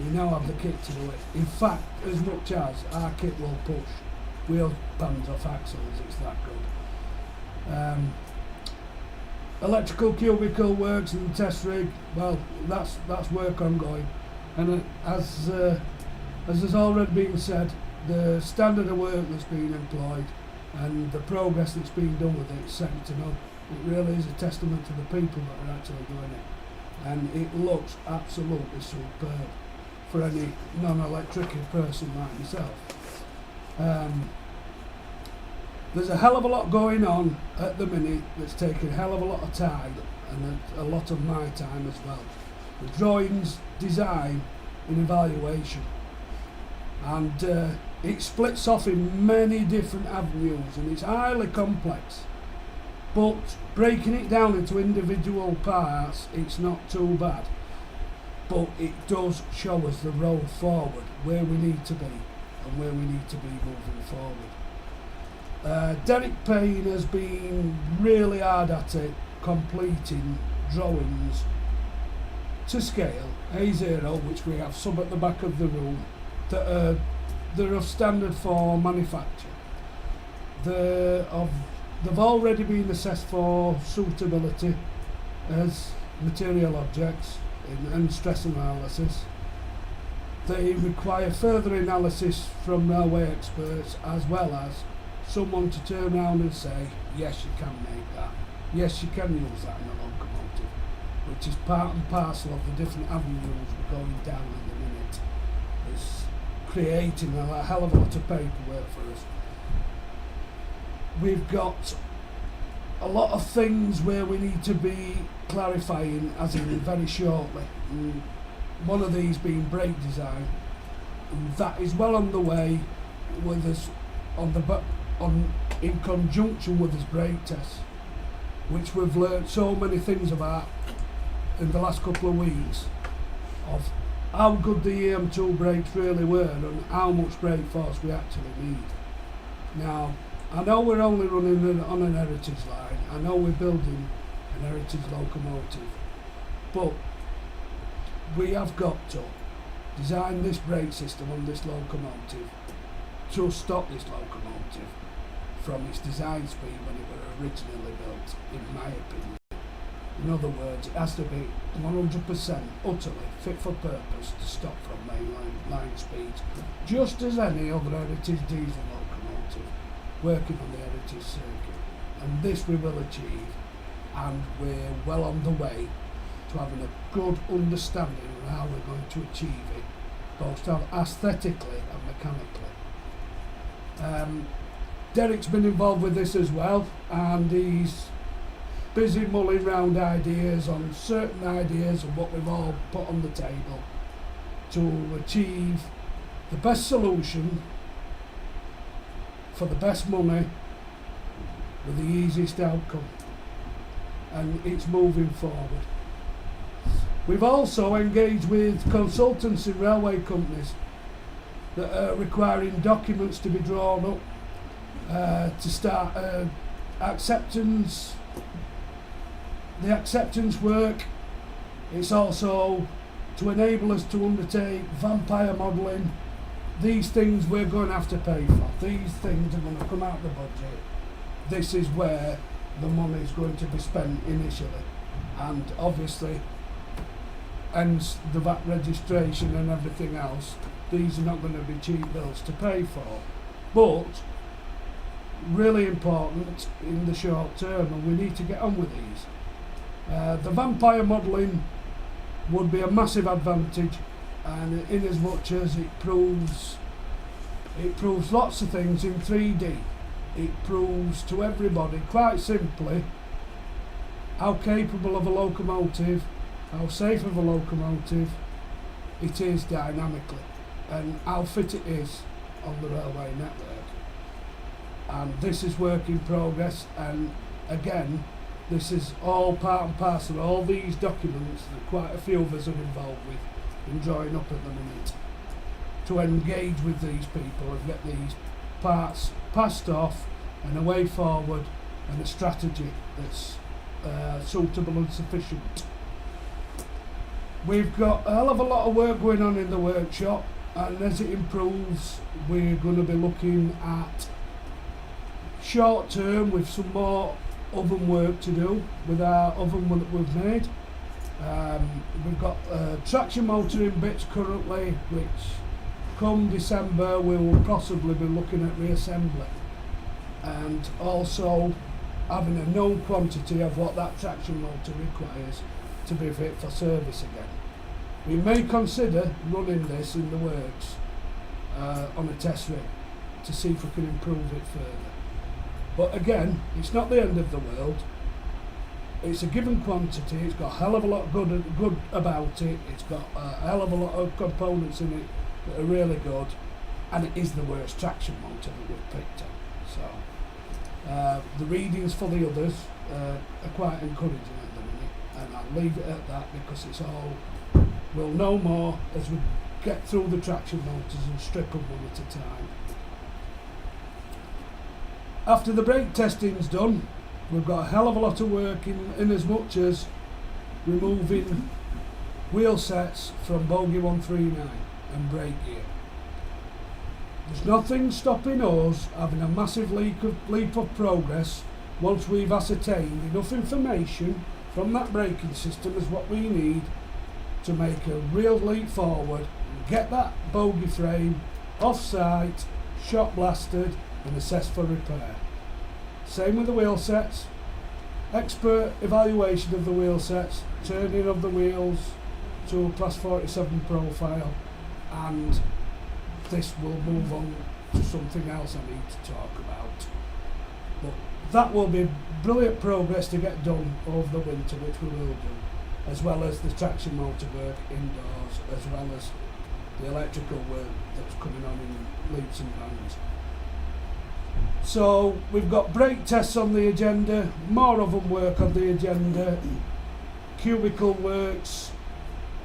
K: we now have the kit to do it. In fact, as much as our kit will push wheel pans off axles, it's that good. Electrical cubicle works in the test rig, well, that's work ongoing. And as has already been said, the standard of work that's been employed and the progress that's been done with it is second to none. It really is a testament to the people that are actually doing it, and it looks absolutely superb for any non-electrical person like myself. There's a hell of a lot going on at the minute that's taking a hell of a lot of time, and a lot of my time as well. The drawings, design and evaluation, and it splits off in many different avenues, and it's highly complex, but breaking it down into individual parts, it's not too bad, but it does show us the road forward, where we need to be and where we need to be moving forward. Derek Payne has been really hard at it, completing drawings to scale A0, which we have some at the back of the room, that are of standard for manufacture. They've already been assessed for suitability as material objects and stress analysis. They require further analysis from railway experts, as well as someone to turn around and say, yes, you can make that, yes, you can use that in a locomotive, which is part and parcel of the different avenues we're going down in the minute. There's creating a hell of a lot of paperwork for us. We've got a lot of things where we need to be clarifying, as in very shortly. One of these being brake design, and that is well on the way with us in conjunction with this brake test, which we've learnt so many things about in the last couple of weeks, of how good the EM2 brakes really were and how much brake force we actually need. Now, I know we're only running on an heritage line, I know we're building an heritage locomotive, but we have got to design this brake system on this locomotive to stop this locomotive from its design speed when it was originally built, in my opinion. In other words, it has to be 100% utterly fit for purpose to stop from mainline line speeds, just as any other heritage diesel locomotive working on the heritage circuit. And this we will achieve, and we're well on the way to having a good understanding of how we're going to achieve it, both aesthetically and mechanically. Derek's been involved with this as well, and he's busy mulling round ideas on certain ideas of what we've all put on the table to achieve the best solution for the best money with the easiest outcome, and it's moving forward. We've also engaged with consultants in railway companies that are requiring documents to be drawn up to start acceptance. The acceptance work. It's also to enable us to undertake vampire modelling. These things we're going to have to pay for. These things are going to come out of the budget. This is where the money is going to be spent initially, and obviously, hence the VAT registration and everything else. These are not going to be cheap bills to pay for, but really important in the short term, and we need to get on with these. The vampire modelling would be a massive advantage, and in as much as it proves lots of things in 3D. It proves to everybody quite simply how capable of a locomotive, how safe of a locomotive it is dynamically, and how fit it is on the railway network. And this is work in progress, and again, this is all part and parcel of all these documents that quite a few of us are involved with in drawing up at the minute, to engage with these people and get these parts passed off, and a way forward and a strategy that's suitable and sufficient. We've got a hell of a lot of work going on in the workshop, and as it improves we're going to be looking at short term with some more oven work to do with our oven that we've made. We've got traction motoring bits currently, which come December we will possibly be looking at reassembly, and also having a known quantity of what that traction motor requires to be fit for service again. We may consider running this in the works on a test rig to see if we can improve it further. But again, it's not the end of the world. It's a given quantity, it's got a hell of a lot good about it, it's got a hell of a lot of components in it that are really good, and it is the worst traction motor that we've picked up. So the readings for the others are quite encouraging at the minute, and I'll leave it at that because it's all, we'll know more as we get through the traction motors and strip them one at a time. After the brake testing's done, we've got a hell of a lot of work in as much as removing wheel sets from bogie 139 and brake gear. There's nothing stopping us having a massive leap of progress once we've ascertained enough information from that braking system as what we need to make a real leap forward and get that bogie frame off-site, shot blasted and assessed for repair. Same with the wheel sets. Expert evaluation of the wheel sets, turning of the wheels to a class 47 profile, and this, we'll move on to something else I need to talk about. But that will be brilliant progress to get done over the winter, which we will do, as well as the traction motor work indoors, as well as the electrical work that's coming on in leaps and bounds. So we've got brake tests on the agenda, more of them work on the agenda, cubicle works,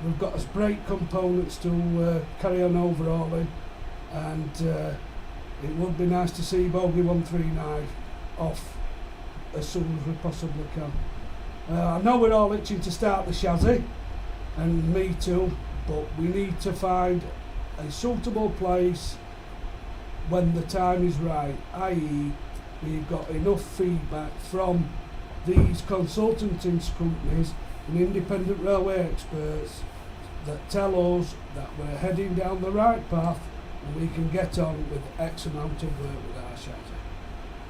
K: we've got us brake components to carry on overhauling, and it would be nice to see Bogey 139 off as soon as we possibly can. I know we're all itching to start the chassis, and me too, but we need to find a suitable place when the time is right, i.e. we've got enough feedback from these consulting companies and independent railway experts that tell us that we're heading down the right path and we can get on with X amount of work with our chassis.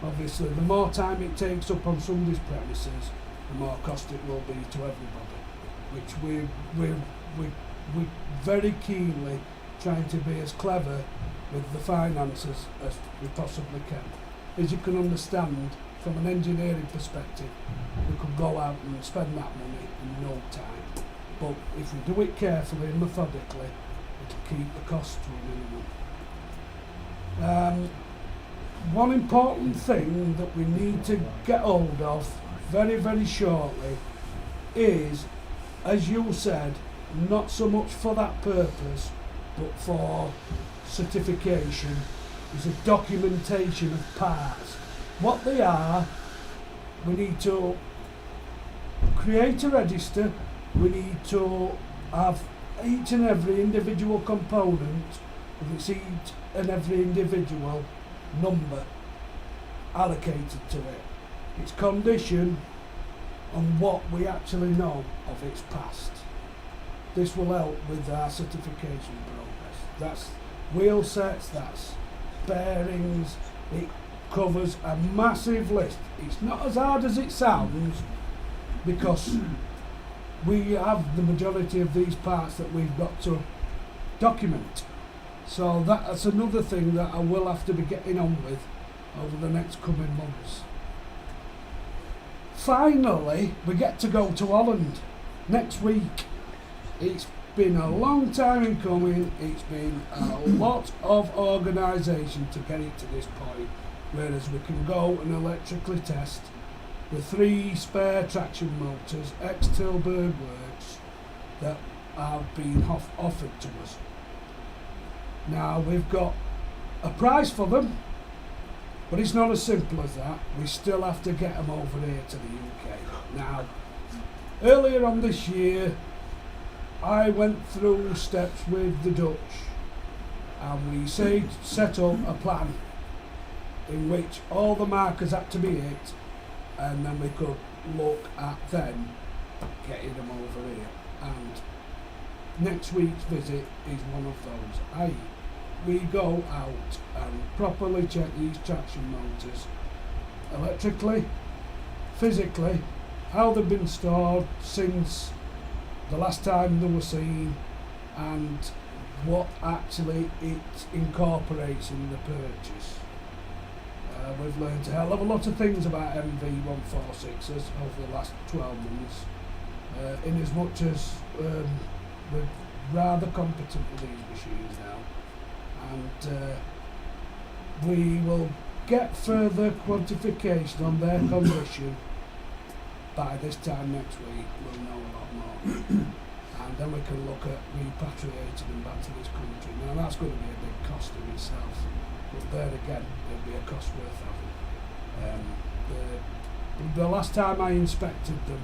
K: Obviously, the more time it takes up on somebody's premises, the more cost it will be to everybody, which we're very keenly trying to be as clever with the finances as we possibly can. As you can understand, from an engineering perspective, we could go out and spend that money in no time. But if we do it carefully and methodically, it'll keep the costs to a minimum. One important thing that we need to get hold of very, very shortly is, as you said, not so much for that purpose, but for certification, is a documentation of parts. What they are, we need to create a register, we need to have each and every individual component with each and every individual number allocated to it, its condition and what we actually know of its past. This will help with our certification progress. That's wheel sets, that's bearings, it covers a massive list. It's not as hard as it sounds because we have the majority of these parts that we've got to document. So that's another thing that I will have to be getting on with over the next coming months. Finally, we get to go to Holland next week. It's been a long time in coming. It's been a lot of organisation to get it to this point, whereas we can go and electrically test the 3 spare traction motors, ex-Tilburg works, that have been offered to us. Now, we've got a price for them, but it's not as simple as that. We still have to get them over here to the UK. Now, earlier on this year, I went through steps with the Dutch, and we set up a plan in which all the markers had to be hit, and then we could look at then getting them over here. And next week's visit is one of those. i.e. we go out and properly check these traction motors electrically, physically, how they've been stored since the last time they were seen, and what actually it incorporates in the purchase. We've learned a hell of a lot of things about MV146s over the last 12 months, in as much as we're rather competent with these machines now, and we will get further quantification on their condition by this time next week. We'll know a lot more. And then we can look at repatriating them back to this country. Now that's going to be a big cost in itself, but there again, it'll be a cost worth having. The last time I inspected them,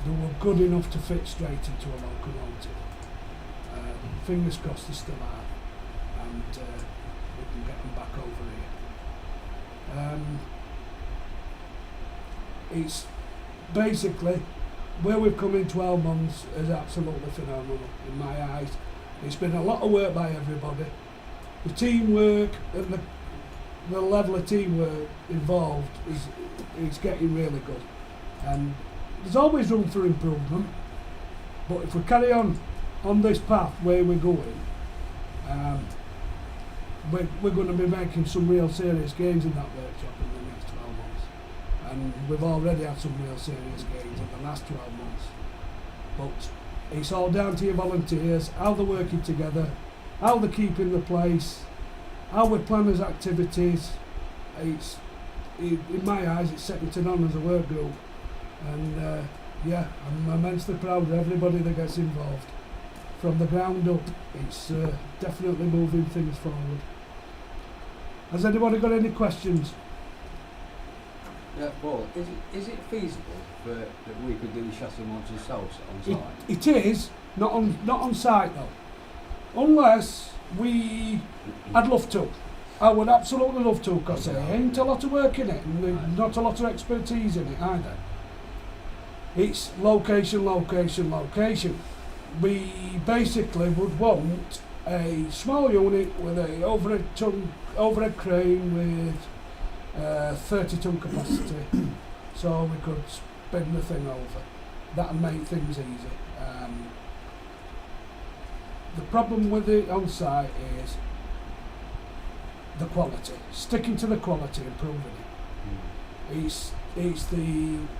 K: they were good enough to fit straight into a locomotive. Fingers crossed they still are, and we can get them back over here. It's basically, where we've come in 12 months is absolutely phenomenal in my eyes. It's been a lot of work by everybody. The teamwork and the level of teamwork involved is getting really good. And there's always room for improvement, but if we carry on this path where we're going, we're going to be making some real serious gains in that workshop in the next 12 months. And we've already had some real serious gains in the last 12 months. But it's all down to your volunteers, how they're working together, how they're keeping the place, how we plan as activities. In my eyes, it's second to none as a work group. And yeah, I'm immensely proud of everybody that gets involved. From the ground up, it's definitely moving things forward. Has anybody got any questions?
C: Yeah, Paul, is it feasible that we could do the chassis mods ourselves on site?
K: It is, not on site though. Unless I'd love to. I would absolutely love to, because there ain't a lot of work in it, and there's not a lot of expertise in it either. It's location, location, location. We basically would want a small unit with a overhead crane with 30 ton capacity, so we could spin the thing over. That would make things easy. The problem with it on site is the quality. Sticking to the quality, improving it. It's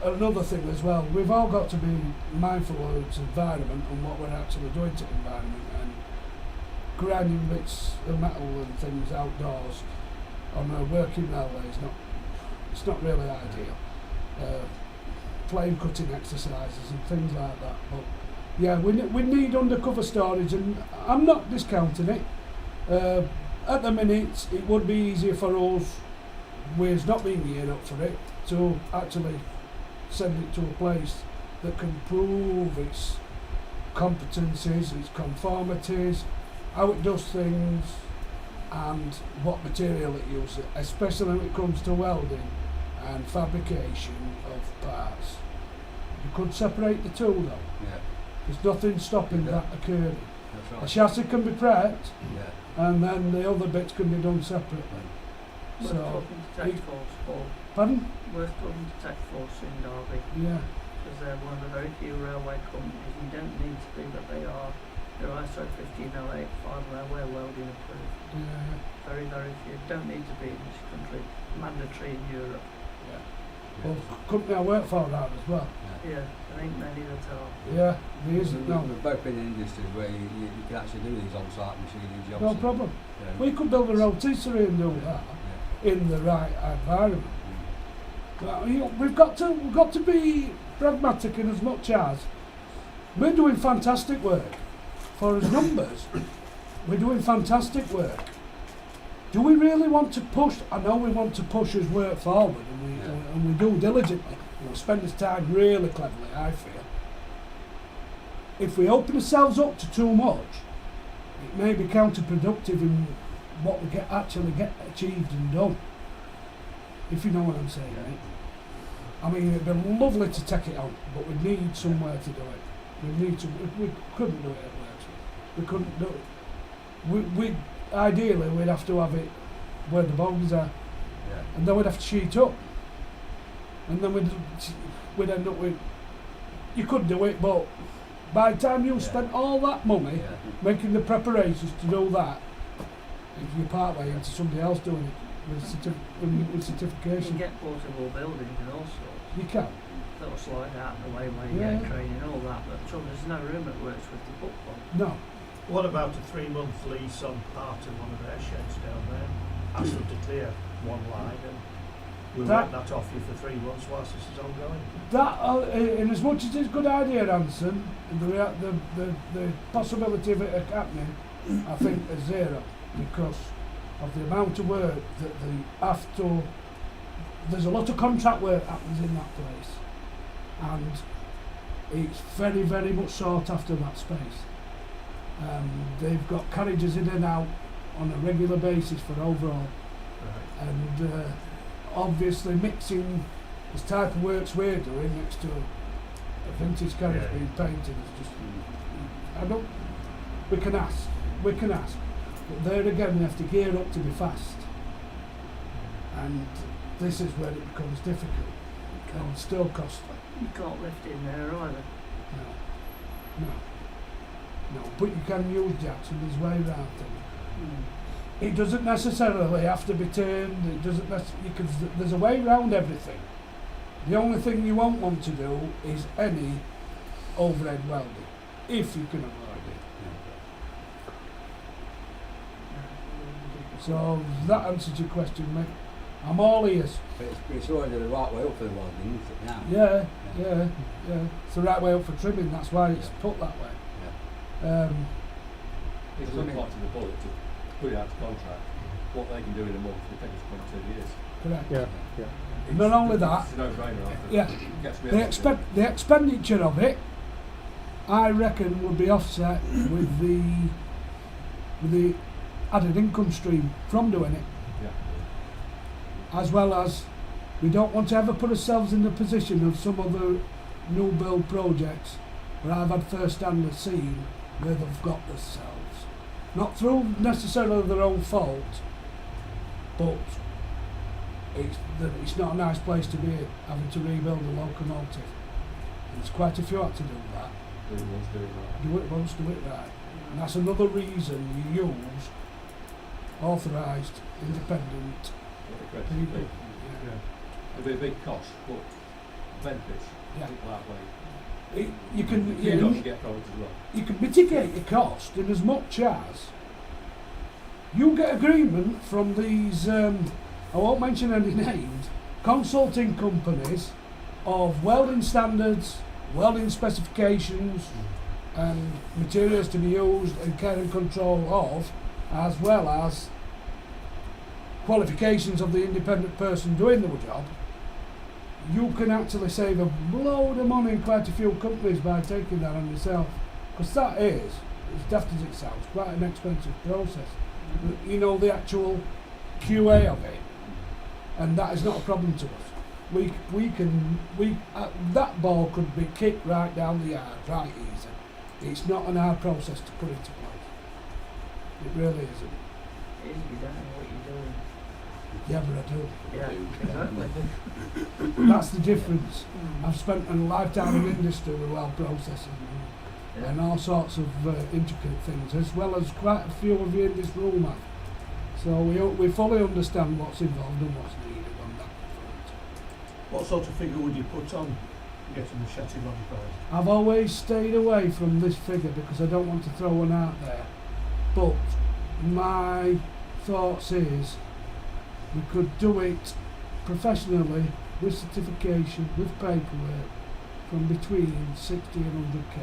K: another thing as well. We've all got to be mindful of its environment and what we're actually doing to the environment, and grinding bits of metal and things outdoors on a working railway it's not really ideal. Flame cutting exercises and things like that. But yeah, we need undercover storage, and I'm not discounting it. At the minute, it would be easier for us, with not being geared up for it, to actually send it to a place that can prove its competencies, its conformities, how it does things, and what material it uses, especially when it comes to welding and fabrication of parts. You could separate the two though.
C: Yeah.
K: There's nothing stopping that occurring.
C: That's
K: A
C: right.
K: chassis can be prepped,
C: Yeah.
K: and then the other bits can be done separately.
I: Worth
K: So,
I: talking to Tech Force, Paul.
K: pardon?
I: Worth talking to Tech Force in Derby,
K: Yeah.
I: because they're one of the very few railway companies, and you don't need to be, but they are. They're ISO 15085 railway welding approved.
K: Yeah.
I: Very, very few. Don't need to be in this country. Mandatory in Europe.
K: Well, the company I work for that as well.
I: Yeah, there ain't many that are.
K: Yeah, there isn't, no.
C: We've both been in industries where you can actually do these on-site machining jobs.
K: No
C: and,
K: problem.
C: you know,
K: We could build a rotisserie and do that
C: yeah.
K: in the right environment. But, you know, we've got to be pragmatic in as much as we're doing fantastic work. For as numbers, we're doing fantastic work. Do we really want to push? I know we want to push his work forward, and we do diligently. We spend this time really cleverly, I feel. If we open ourselves up to too much, it may be counterproductive in what we actually get achieved and done. If you know what I'm saying, right? I mean, it'd be lovely to take it on, but we need somewhere to do it. We couldn't do it at Worksworth. We couldn't do it. We ideally we'd have to have it where the bogies are, and then we'd have to sheet up, and then we'd end up with. You could do it, but by the time you've spent all that money making the preparations to do that, if you part way into somebody else doing it with
I: You
K: certification,
I: can get portable buildings and all sorts.
K: you can.
I: That'll slide out the way where you
K: Yeah.
I: get training and all that, but there's no room at Worksworth to put one.
K: No.
J: What about a 3-month lease on part of one of their sheds down there? Ask them to clear one line and we'll
K: That-
J: rent that off you for 3 months whilst this is ongoing.
K: That, in as much as it's a good idea, Anson, the possibility of it happening, I think is zero, because of the amount of work that they have to. There's a lot of contract work happens in that place, and it's very, very much sought after, that space. They've got carriages in and out on a regular basis for overall, and obviously mixing this type of works we're doing next to a vintage carriage
J: Yeah.
K: being painted is just. We can ask, but there again we have to gear up to be fast, and this is where it becomes difficult and still costly.
I: You can't lift in there either.
K: No, but you can use jacks and there's way around things. It doesn't necessarily have to be turned. It doesn't. There's a way around everything. The only thing you won't want to do is any overhead welding, if you can avoid it. So that answers your question, mate. I'm all ears.
C: But it's already the right way up for the welding, isn't it, now?
K: Yeah. It's the right way up for trimming. That's why it's put that way.
L: It's not part of the bullet to put it out to contract. What they can do in a month will take us 2 years.
K: Correct.
B: Yeah.
K: Not only that,
L: It's a no-brainer, I think.
K: yeah,
L: Gets me
K: the expenditure of it, I reckon, would be offset with the added income stream from doing it,
L: Yeah.
K: as well as we don't want to ever put ourselves in the position of some other new build projects where I've had first-hand seen where they've got themselves, not through necessarily their own fault, but it's not a nice place to be in, having to rebuild a locomotive. There's quite a few had to do that.
L: Do it once, do it right.
K: Do it once, do it right. And that's another reason you use authorised, independent
L: What the credits
K: people.
L: will be.
K: Yeah.
L: It'll be a big cost, but benefits.
K: Yeah.
L: Think that way.
K: You can
L: You get from it as well.
K: you can mitigate your cost in as much as you get agreement from these, I won't mention any names, consulting companies of welding standards, welding specifications and materials to be used and care and control of, as well as qualifications of the independent person doing the job. You can actually save a load of money in quite a few companies by taking that on yourself, because that is, as daft as it sounds, quite an expensive process. You know, the actual QA of it, and that is not a problem to us. That ball could be kicked right down the yard, right easy. It's not an hard process to put into place. It really isn't.
I: If you don't know what you're doing.
K: Yeah, but I do.
I: Yeah, exactly.
K: That's the difference. I've spent a lifetime in industry with weld processing and all sorts of intricate things, as well as quite a few of you in this room have. So we fully understand what's involved and what's needed on that front.
J: What sort of figure would you put on getting the chassis modified?
K: I've always stayed away from this figure because I don't want to throw one out there. But my thoughts is we could do it professionally, with certification, with paperwork, from between 60 and 100k.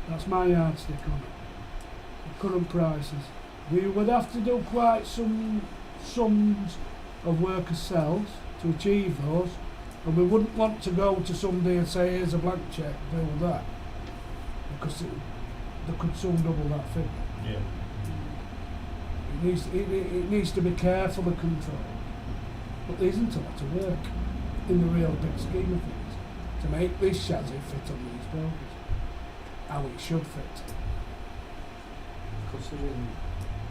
K: That's my yardstick on it. The current prices. We would have to do quite some sums of work ourselves to achieve those, and we wouldn't want to go to somebody and say, here's a blank cheque, build that, because they could soon double that figure.
J: Yeah.
K: It needs to be carefully controlled, but there isn't a lot of work in the real big scheme of things to make this chassis fit on these bogies, how it should fit.
G: Considering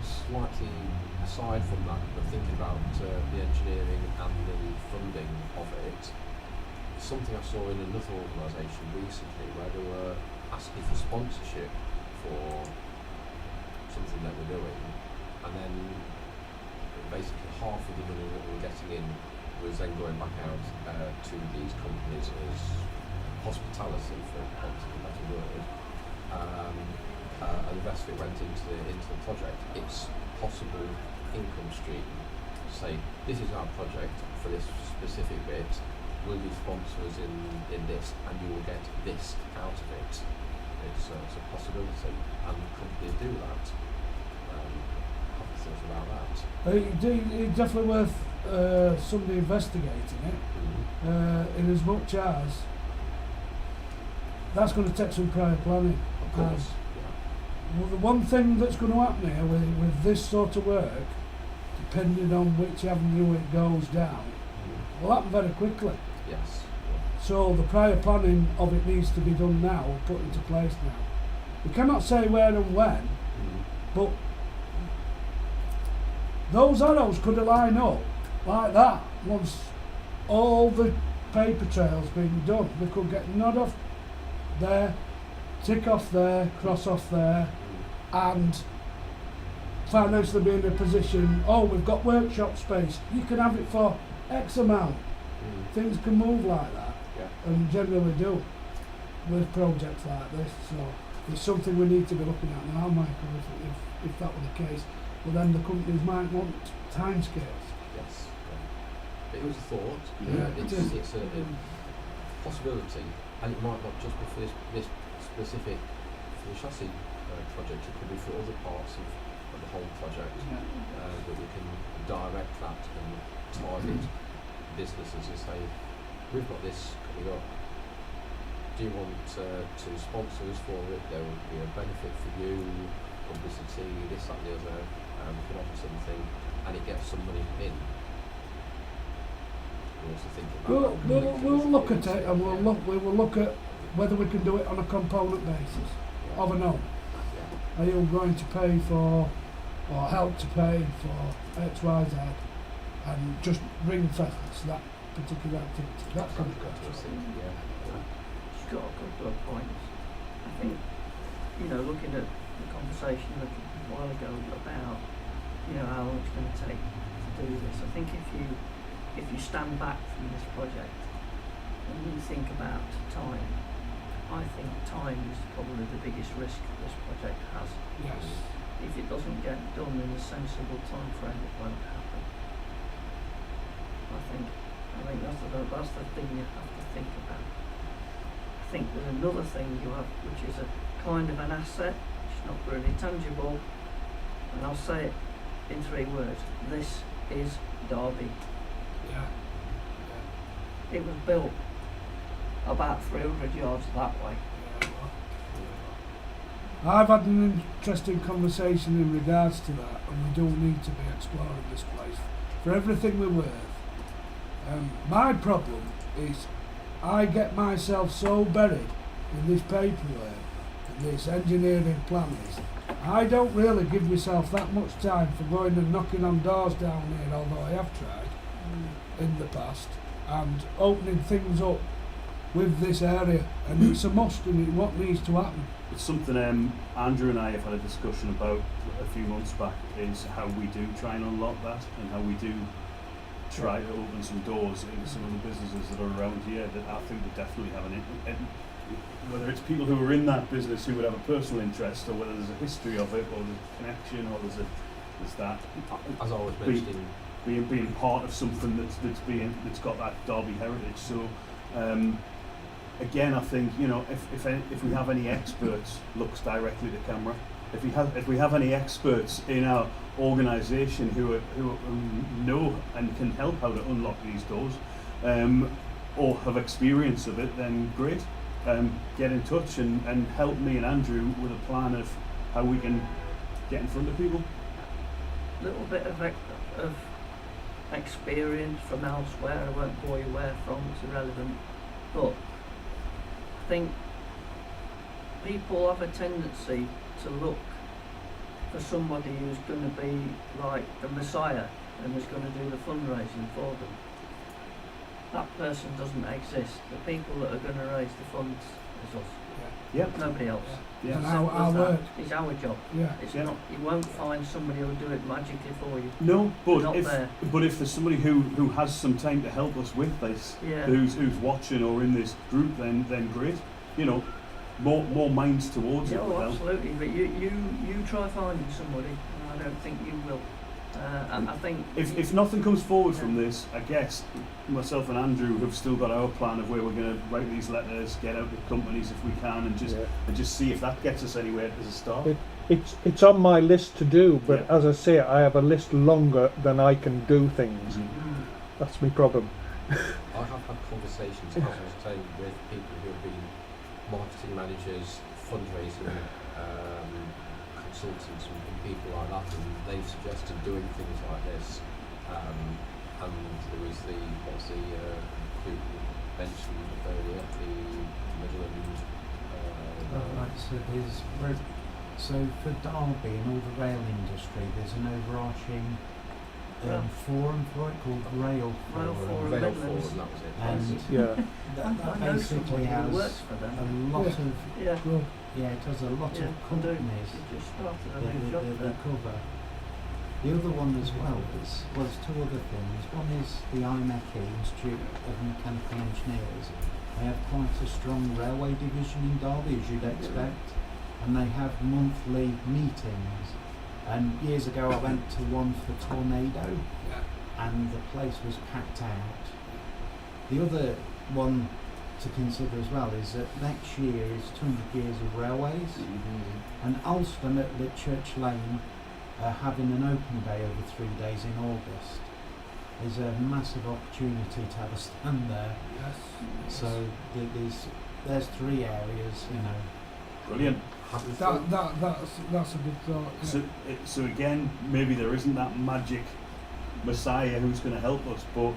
G: slightly aside from that, but thinking about the engineering and the funding of it, something I saw in another organisation recently where they were asking for sponsorship for something that we're doing, and then basically half of the money that we were getting in was then going back out to these companies as hospitality, for want of a better word, and the rest of it went into the project. It's possible income stream. Say, this is our project for this specific bit. Will you sponsor us in this, and you will get this out of it? It's a possibility, and companies do that. Have you thought about that?
K: It's definitely worth somebody investigating it, in as much as that's going to take some prior planning.
G: Of course.
K: Well, the one thing that's going to happen here with this sort of work, depending on which avenue it goes down, will happen very quickly.
G: Yes.
K: So the prior planning of it needs to be done now, put into place now. We cannot say where and when, but those arrows could line up like that once all the paper trail's been done. We could get nod off there, tick off there, cross off there, and financially be in a position, oh, we've got workshop space, you can have it for X amount. Things can move like that, and generally do with projects like this. So it's something we need to be looking at now, Michael, if that were the case. But then the companies might want timescales.
G: Yes. But it was a thought. It's a possibility, and it might not just be for this specific for the chassis project. It could be for other parts of the whole project that we can direct that and target businesses and say, we've got this coming up. Do you want to sponsor us for it? There will be a benefit for you, publicity, this, that, and the other. We can offer something, and it gets some money in. We'll also think about
K: we'll look at it, and we will look at whether we can do it on a component basis. Of a no. Are you going to pay for, or help to pay for X, Y, Z, and just ring fence that particular activity? That kind of question.
I: She's got a couple of points. I think, looking at the conversation a little while ago about, how long it's going to take to do this. I think if you stand back from this project and you think about time, I think time is probably the biggest risk this project has.
K: Yes.
I: If it doesn't get done in a sensible time frame, it won't happen. I think that's the thing you have to think about. I think there's another thing you have, which is a kind of an asset. It's not really tangible, and I'll say it in 3 words. This is Derby.
K: Yeah.
I: It was built about 300 yards that way.
K: I've had an interesting conversation in regards to that, and we don't need to be exploring this place for everything we're worth. My problem is I get myself so buried in this paperwork and this engineering planners. I don't really give myself that much time for going and knocking on doors down here, although I have tried in the past, and opening things up with this area, and it's a must, and it's what needs to happen.
F: It's something Andrew and I have had a discussion about a few months back, is how we do try and unlock that, and how we do try to open some doors into some of the businesses that are around here that I think would definitely have whether it's people who are in that business who would have a personal interest, or whether there's a history of it, or there's a connection, or there's that.
G: As I was mentioning,
F: being part of something that's got that Derby heritage. So again, I think if we have any experts, looks directly to camera. If we have any experts in our organisation who know and can help how to unlock these doors, or have experience of it, then great. Get in touch and help me and Andrew with a plan of how we can get in front of people.
I: Little bit of experience from elsewhere. I won't bore you where from, it's irrelevant. But I think people have a tendency to look for somebody who's going to be like the Messiah and is going to do the fundraising for them. That person doesn't exist. The people that are going to raise the funds is us.
F: Yep.
I: Nobody else.
F: Yeah.
K: And our work.
I: It's our job.
K: Yeah.
I: It's not. You won't find somebody who'll do it magically for you.
F: No,
I: Not
F: but
I: there.
F: if there's somebody who has some time to help us with this,
I: Yeah.
F: who's watching or in this group, then great. More minds towards it.
I: Oh,
F: will help.
I: absolutely. But you try finding somebody, and I don't think you will. And I think
F: If nothing comes forward from this, I guess myself and Andrew have still got our plan of where we're going to write these letters, get out to companies if we can, and just see if that gets us anywhere as a start.
B: It's on my list to do, but as I say, I have a list longer than I can do things. That's my problem.
G: I have had conversations, as I was saying, with people who have been marketing managers, fundraising consultants and people like that, and they've suggested doing things like this. And there was who mentioned earlier, the Midland.
M: So for Derby and all the rail industry, there's an overarching forum for it called Rail Forum.
G: Rail Forum, that was it.
M: And that basically has
I: works for them.
M: a lot of
I: Yeah.
K: Good.
M: it does a lot of companies
I: You just started a new
M: that
I: job
M: they
I: there.
M: cover. The other one as well is, well, there's two other things. One is the IMechE, Institute of Mechanical Engineers. They have quite a strong railway division in Derby, as you'd expect, and they have monthly meetings. And years ago I went to one for Tornado, and the place was packed out. The other one to consider as well is that next year is 200 years of railways, and Alston at Church Lane are having an open day over 3 days in August. There's a massive opportunity to have a stand there.
K: Yes.
M: So there's 3 areas, you know.
F: Brilliant.
K: That's a good thought. Yeah.
F: So again, maybe there isn't that magic messiah who's going to help us, but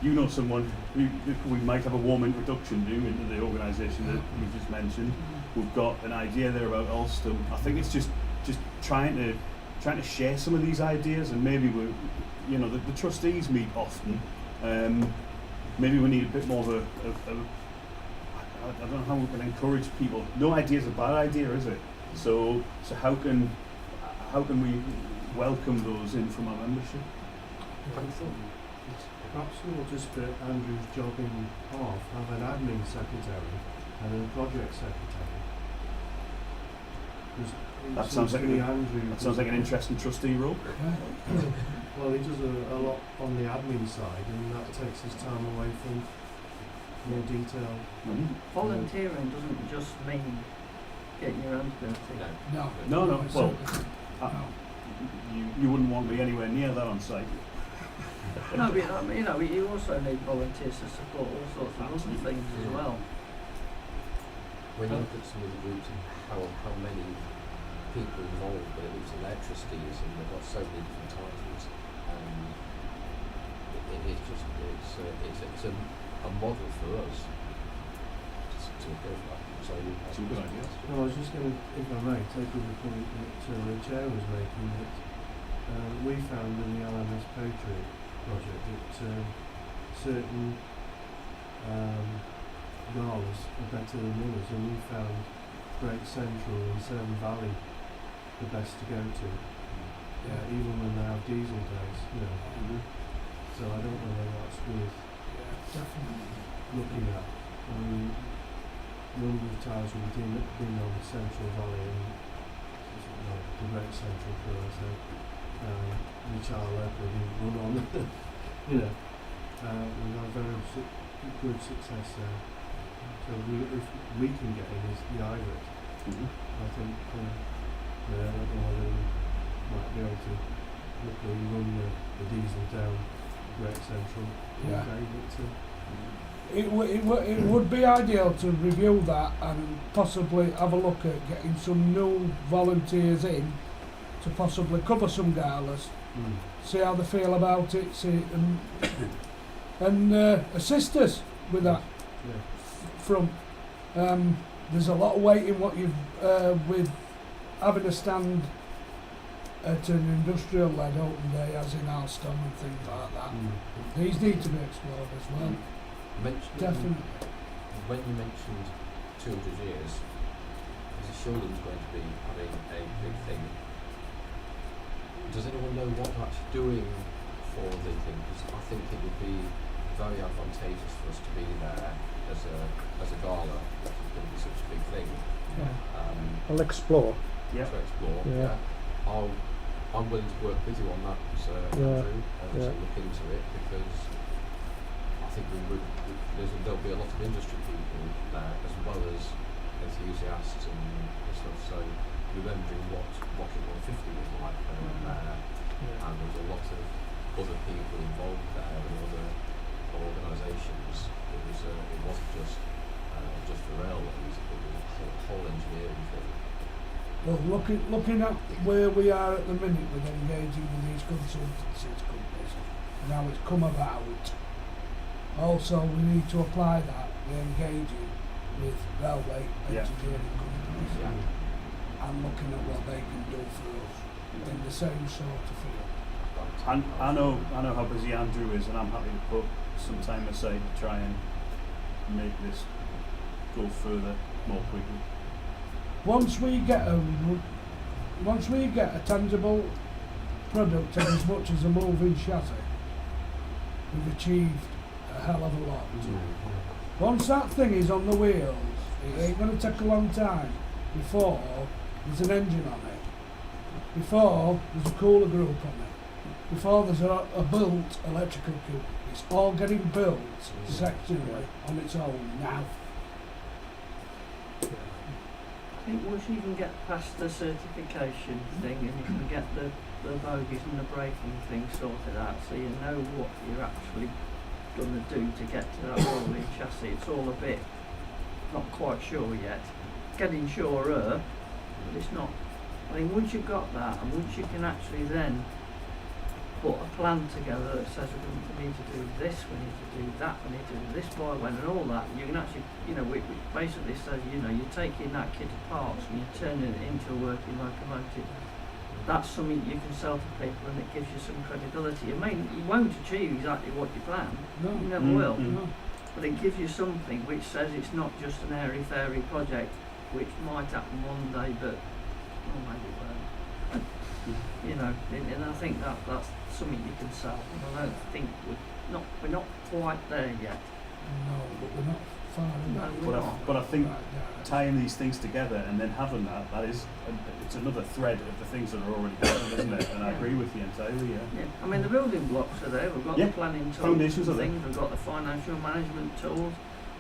F: you know someone who we might have a warm introduction to into the organisation that we've just mentioned. We've got an idea there about Ulster. I think it's just trying to share some of these ideas, and maybe the trustees meet often. Maybe we need a bit more of I don't know how we can encourage people. No idea is a bad idea, is it? So how can we welcome those in from our membership?
H: Perhaps we'll just put Andrew's job in half, have an admin secretary and a project secretary.
F: That sounds like an interesting trustee role.
H: Well, he does a lot on the admin side, and that takes his time away from more detail.
I: Volunteering doesn't just mean getting your hands dirty.
F: No. Well, you wouldn't want me anywhere near that on site.
I: No, but you also need volunteers to support all sorts of other things as well.
G: When you look at some of the groups and how many people involved, whether it's electricities, and they've got so many different titles, it's a model for us to go for that. So
F: that's a good idea.
H: No, I was just going to, if I may, take up the point that the chair was making, that we found in the LMS Poetry project that certain galas are better than others, and we found Great Central and Severn Valley the best to go to, even when they have diesel days, So I don't know whether that's worth looking at. I mean, number of times we've been on the Central Valley and the Great Central Curls, which our local didn't run on. We've had very good success there. So if we can get in is the Irish. I think I don't know whether we might be able to luckily run the diesel down Great Central.
K: It would be ideal to review that and possibly have a look at getting some new volunteers in to possibly cover some galas, see how they feel about it, and assist us with that. From there's a lot of weight in what you've with having a stand at an industrial-led open day, as in Alston and things like that. These need to be explored as well. Definitely.
G: When you mentioned 200 years, is Shulden's going to be having a big thing? Does anyone know what they're actually doing for the thing? Because I think it would be very advantageous for us to be there as a gala. It's going to be such a big thing.
B: I'll explore.
G: To explore. I'm willing to work with you on that, Andrew, to look into it, because I think there'll be a lot of industry people there as well as enthusiasts and stuff. So remembering what Rocket 150 was like when I went there, and there was a lot of other people involved there and other organisations. It wasn't just the railways; it was a whole engineering thing.
K: Well, looking at where we are at the minute with engaging with these consultancies companies and how it's come about, also we need to apply that, we're engaging with railway engineering companies and looking at what they can do for us in the same sort of field.
F: And I know how busy Andrew is, and I'm happy to put some time aside to try and make this go further more quickly. Once we get
K: a tangible product and as much as a moving chassis, we've achieved a hell of a lot. Once that thing is on the wheels, it ain't going to take a long time before there's an engine on it, before there's a cooler group on it, before there's a built electrical group. It's all getting built sectionally on its own now.
I: I think once you can get past the certification thing and you can get the bogies and the braking thing sorted out so you know what you're actually going to do to get to that rolling chassis, it's all a bit not quite sure yet. Getting surer, but it's not. I think once you've got that and once you can actually then put a plan together that says we need to do this, we need to do that, we need to do this by when and all that, you can actually, you know, it basically says, you know, you're taking that kit of parts and you're turning it into a working locomotive. That's something you can sell to people and it gives you some credibility. You won't achieve exactly what you plan,
K: No.
I: you never will,
K: No.
I: but it gives you something which says it's not just an airy-fairy project which might happen one day, but maybe it won't. You know, and I think that's something you can sell. And I don't think we're not quite there yet.
K: No, but we're not far enough.
F: But I think tying these things together and then having that is it's another thread of the things that are already happening, isn't it? And I agree with you entirely.
I: Yeah. I mean, the building blocks are there. We've got the planning tools,
F: foundations are there.
I: things. We've got the financial management tools.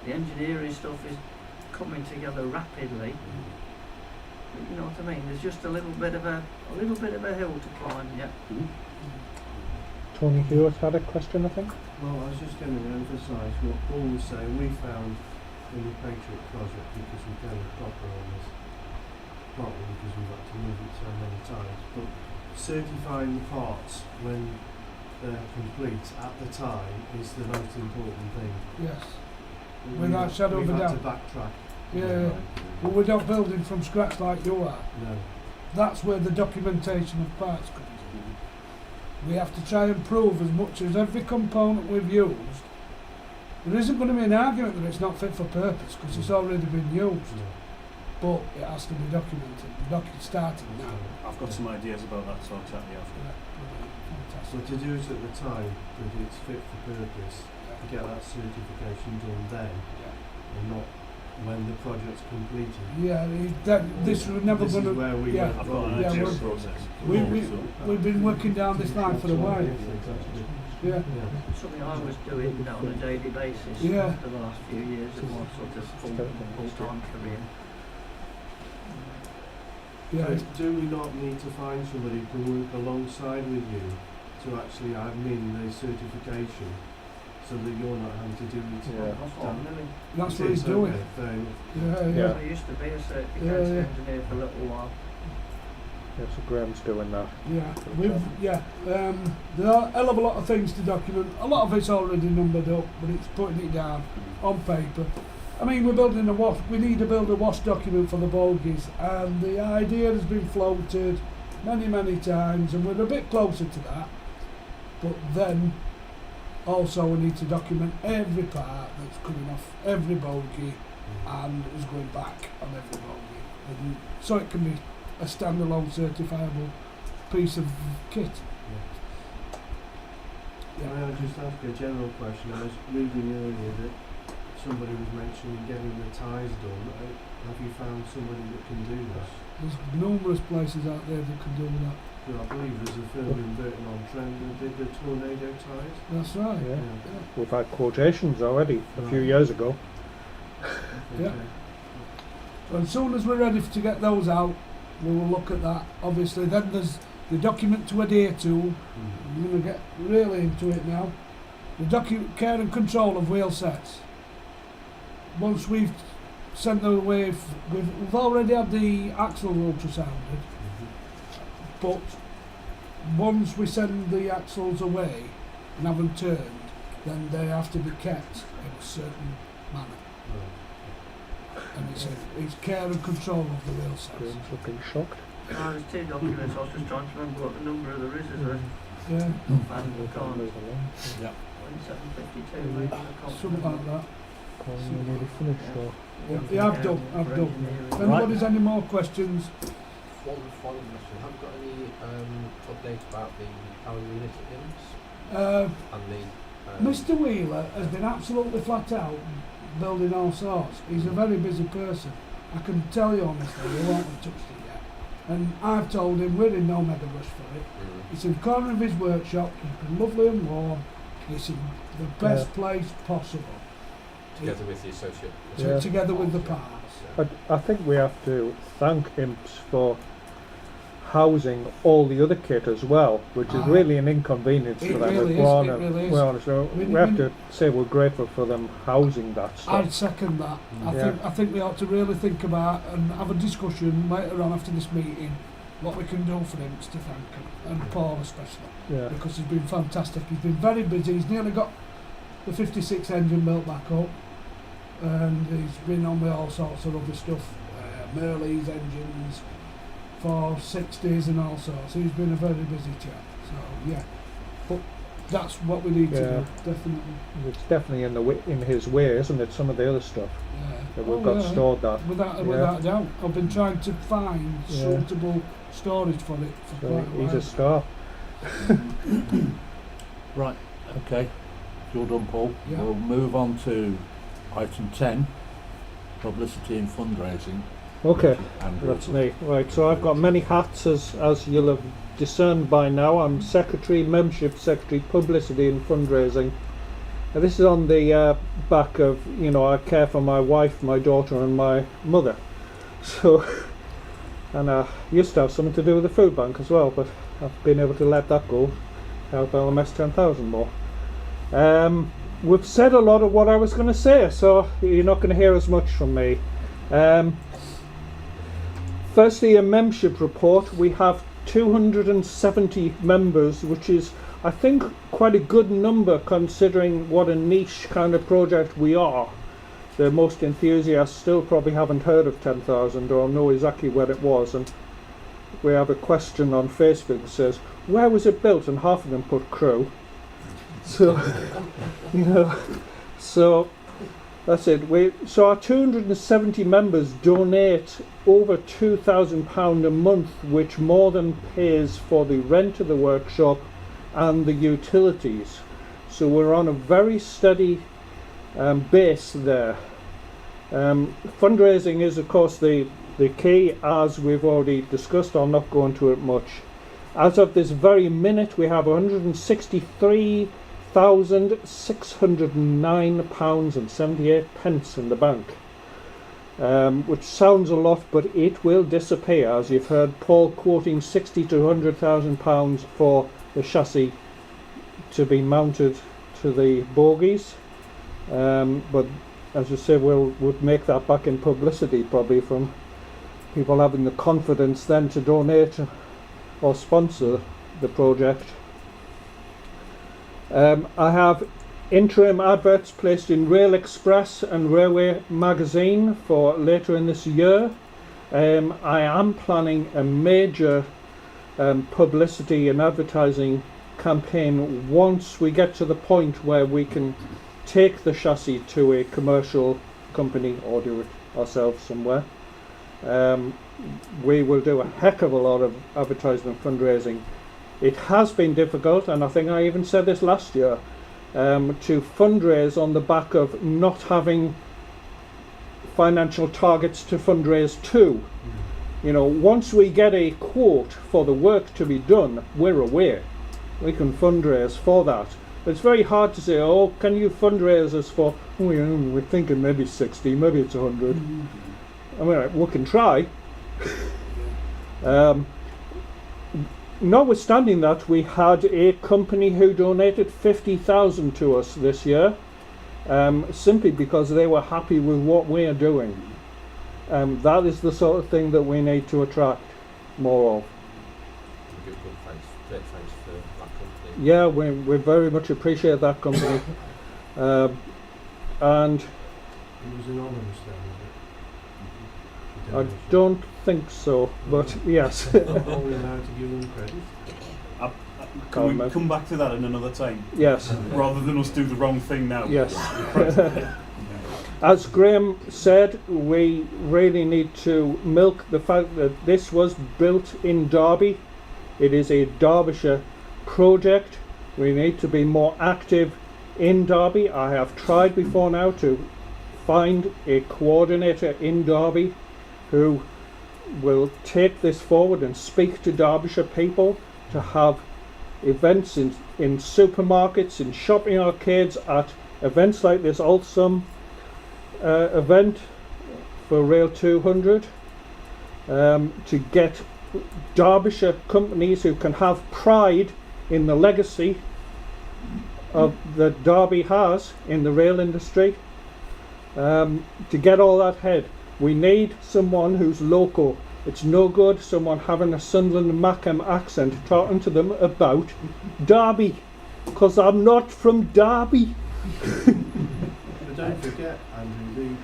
I: The engineering stuff is coming together rapidly. You know what I mean? There's just a little bit of a hill to climb yet.
B: Tony Hewitt had a question, I think.
H: Well, I was just going to emphasise what Paul was saying. We found in the Patriot project, because we came proper on this, partly because we've had to move it so many times, but certifying the parts when they're complete at the time is the most important thing.
K: Yes. Without shadow of a doubt.
H: We've had to backtrack.
K: Yeah. Well, we're not building from scratch like you are.
H: No.
K: That's where the documentation of parts comes in. We have to try and prove as much as every component we've used. There isn't going to be an argument that it's not fit for purpose because it's already been used. But it has to be documented. The starting now.
F: I've got some ideas about that, so I'll chat to you after.
K: Fantastic.
H: So to do it at the time that it's fit for purpose, to get that certification done then, and not when the project's completed.
K: Yeah, this was never
H: This
K: going to.
H: is where we went
F: I've got
H: wrong.
F: an idea of the
K: we're-
F: process.
K: We've been working down this line for a while. Yeah.
I: Something I was doing on a daily basis
K: Yeah.
I: for the last few years of my sort of full-time career.
K: Yeah.
H: But do we not need to find somebody to work alongside with you to actually admin the certification so that you're not having to do it?
B: Yeah.
I: That's what I'm doing.
K: That's what he's doing.
H: Okay, fair enough.
K: Yeah.
I: I used to be a certification
K: Yeah.
I: engineer for a little while.
B: Yeah, so Graham's doing that.
K: There are a hell of a lot of things to document. A lot of it's already numbered up, but it's putting it down on paper. I mean, we're building a wash. We need to build a wash document for the bogies, and the idea has been floated many times, and we're a bit closer to that. But then, also, we need to document every part that's coming off every bogie and is going back on every bogie, and so it can be a standalone certifiable piece of kit.
H: Can I just ask a general question? I was reading earlier that somebody was mentioning getting the ties done. Have you found somebody that can do that?
K: There's numerous places out there that can do that.
H: Well, I believe there's a firm in Burton-on-Trent that did the tornado ties.
K: That's right.
B: Yeah. We've had quotations already a few years ago.
K: Yeah. So as soon as we're ready to get those out, we will look at that. Obviously, then there's the document to adhere to. I'm going to get really into it now. The care and control of wheel sets. Once we've sent them away, we've already had the axles ultrasounded, but once we send the axles away and have them turned, then they have to be kept in a certain manner. And it's care and control of the wheel sets.
B: Graham's looking shocked.
I: There's two documents. I was just trying to remember what the number of the is.
K: Yeah.
I: And I can't.
B: Yeah.
I: 2752 maybe. I can't
K: Something like
I: remember.
K: that.
B: You're nearly finished, or?
K: Yeah, I've done. If anybody's any more questions,
G: one final question. Have you got any update about the power unit at Imps? And the
K: Mr. Wheeler has been absolutely flat out building all sorts. He's a very busy person. I can tell you honestly, he won't have touched it yet. And I've told him we're in no mega rush for it. It's in the corner of his workshop, keeping lovely and warm. It's in the best place possible.
G: together with the associate.
K: Together with the parts.
B: I think we have to thank Imps for housing all the other kit as well, which is really an inconvenience for them.
K: Really is.
B: We're honest, we have to say we're grateful for them housing that stuff.
K: I'd second that. I think we ought to really think about and have a discussion later on after this meeting what we can do for him to thank him, and Paul especially, because he's been fantastic. He's been very busy. He's nearly got the 56 engine built back up, and he's been on with all sorts of other stuff, Merleys engines, 460s and all sorts. He's been a very busy chap. So yeah, but that's what we need to do, definitely.
B: It's definitely in his way, isn't it? Some of the other stuff that we've got stored that.
K: Without a doubt. I've been trying to find suitable storage for it for quite a while.
B: He's a star.
E: Right, okay. You're done, Paul.
K: Yeah.
E: We'll move on to item 10, publicity and fundraising.
B: Okay,
E: Andrew.
B: that's me. Right, so I've got many hats as you'll have discerned by now. I'm secretary, membership secretary, publicity and fundraising. Now, this is on the back of, I care for my wife, my daughter and my mother. So, and I used to have something to do with the food bank as well, but I've been able to let that go. Help LMS10000 more. We've said a lot of what I was going to say, so you're not going to hear as much from me. Firstly, a membership report. We have 270 members, which is, I think, quite a good number considering what a niche kind of project we are. The most enthusiasts still probably haven't heard of 10,000 or know exactly where it was, and we have a question on Facebook that says, where was it built? And half of them put Crewe. So, so that's it. So our 270 members donate over £2,000 a month, which more than pays for the rent of the workshop and the utilities. So we're on a very steady base there. Fundraising is, of course, the key, as we've already discussed. I'll not go into it much. As of this very minute, we have £163,609.78 in the bank, which sounds a lot, but it will disappear, as you've heard Paul quoting £60,000 to £100,000 for the chassis to be mounted to the bogies. But as you say, would make that back in publicity, probably, from people having the confidence then to donate or sponsor the project. I have interim adverts placed in Rail Express and Railway Magazine for later in this year. I am planning a major publicity and advertising campaign once we get to the point where we can take the chassis to a commercial company or do it ourselves somewhere. We will do a heck of a lot of advertisement fundraising. It has been difficult, and I think I even said this last year, to fundraise on the back of not having financial targets to fundraise to. Once we get a quote for the work to be done, we're away. We can fundraise for that. But it's very hard to say, oh, can you fundraise us for, we're thinking maybe 60, maybe it's 100. I mean, we can try. Notwithstanding that, we had a company who donated 50,000 to us this year, simply because they were happy with what we are doing. That is the sort of thing that we need to attract more of.
G: Great thanks for that company.
B: Yeah, we very much appreciate that company. And
H: It was anonymous then,
B: I don't think so, but yes.
H: Are we allowed to give them credit?
F: Can we come back to that in another time?
B: Yes.
F: Rather than us do the wrong thing now.
B: Yes. as Graham said, we really need to milk the fact that this was built in Derby. It is a Derbyshire project. We need to be more active in Derby. I have tried before now to find a coordinator in Derby who will take this forward and speak to Derbyshire people to have events in supermarkets, in shopping arcades, at events like this Awesome event for Rail 200, to get Derbyshire companies who can have pride in the legacy of that Derby has in the rail industry, to get all that head. We need someone who's local. It's no good someone having a Sunderland Mackem accent talking to them about Derby, because I'm not from Derby.
H: But don't forget, Andrew,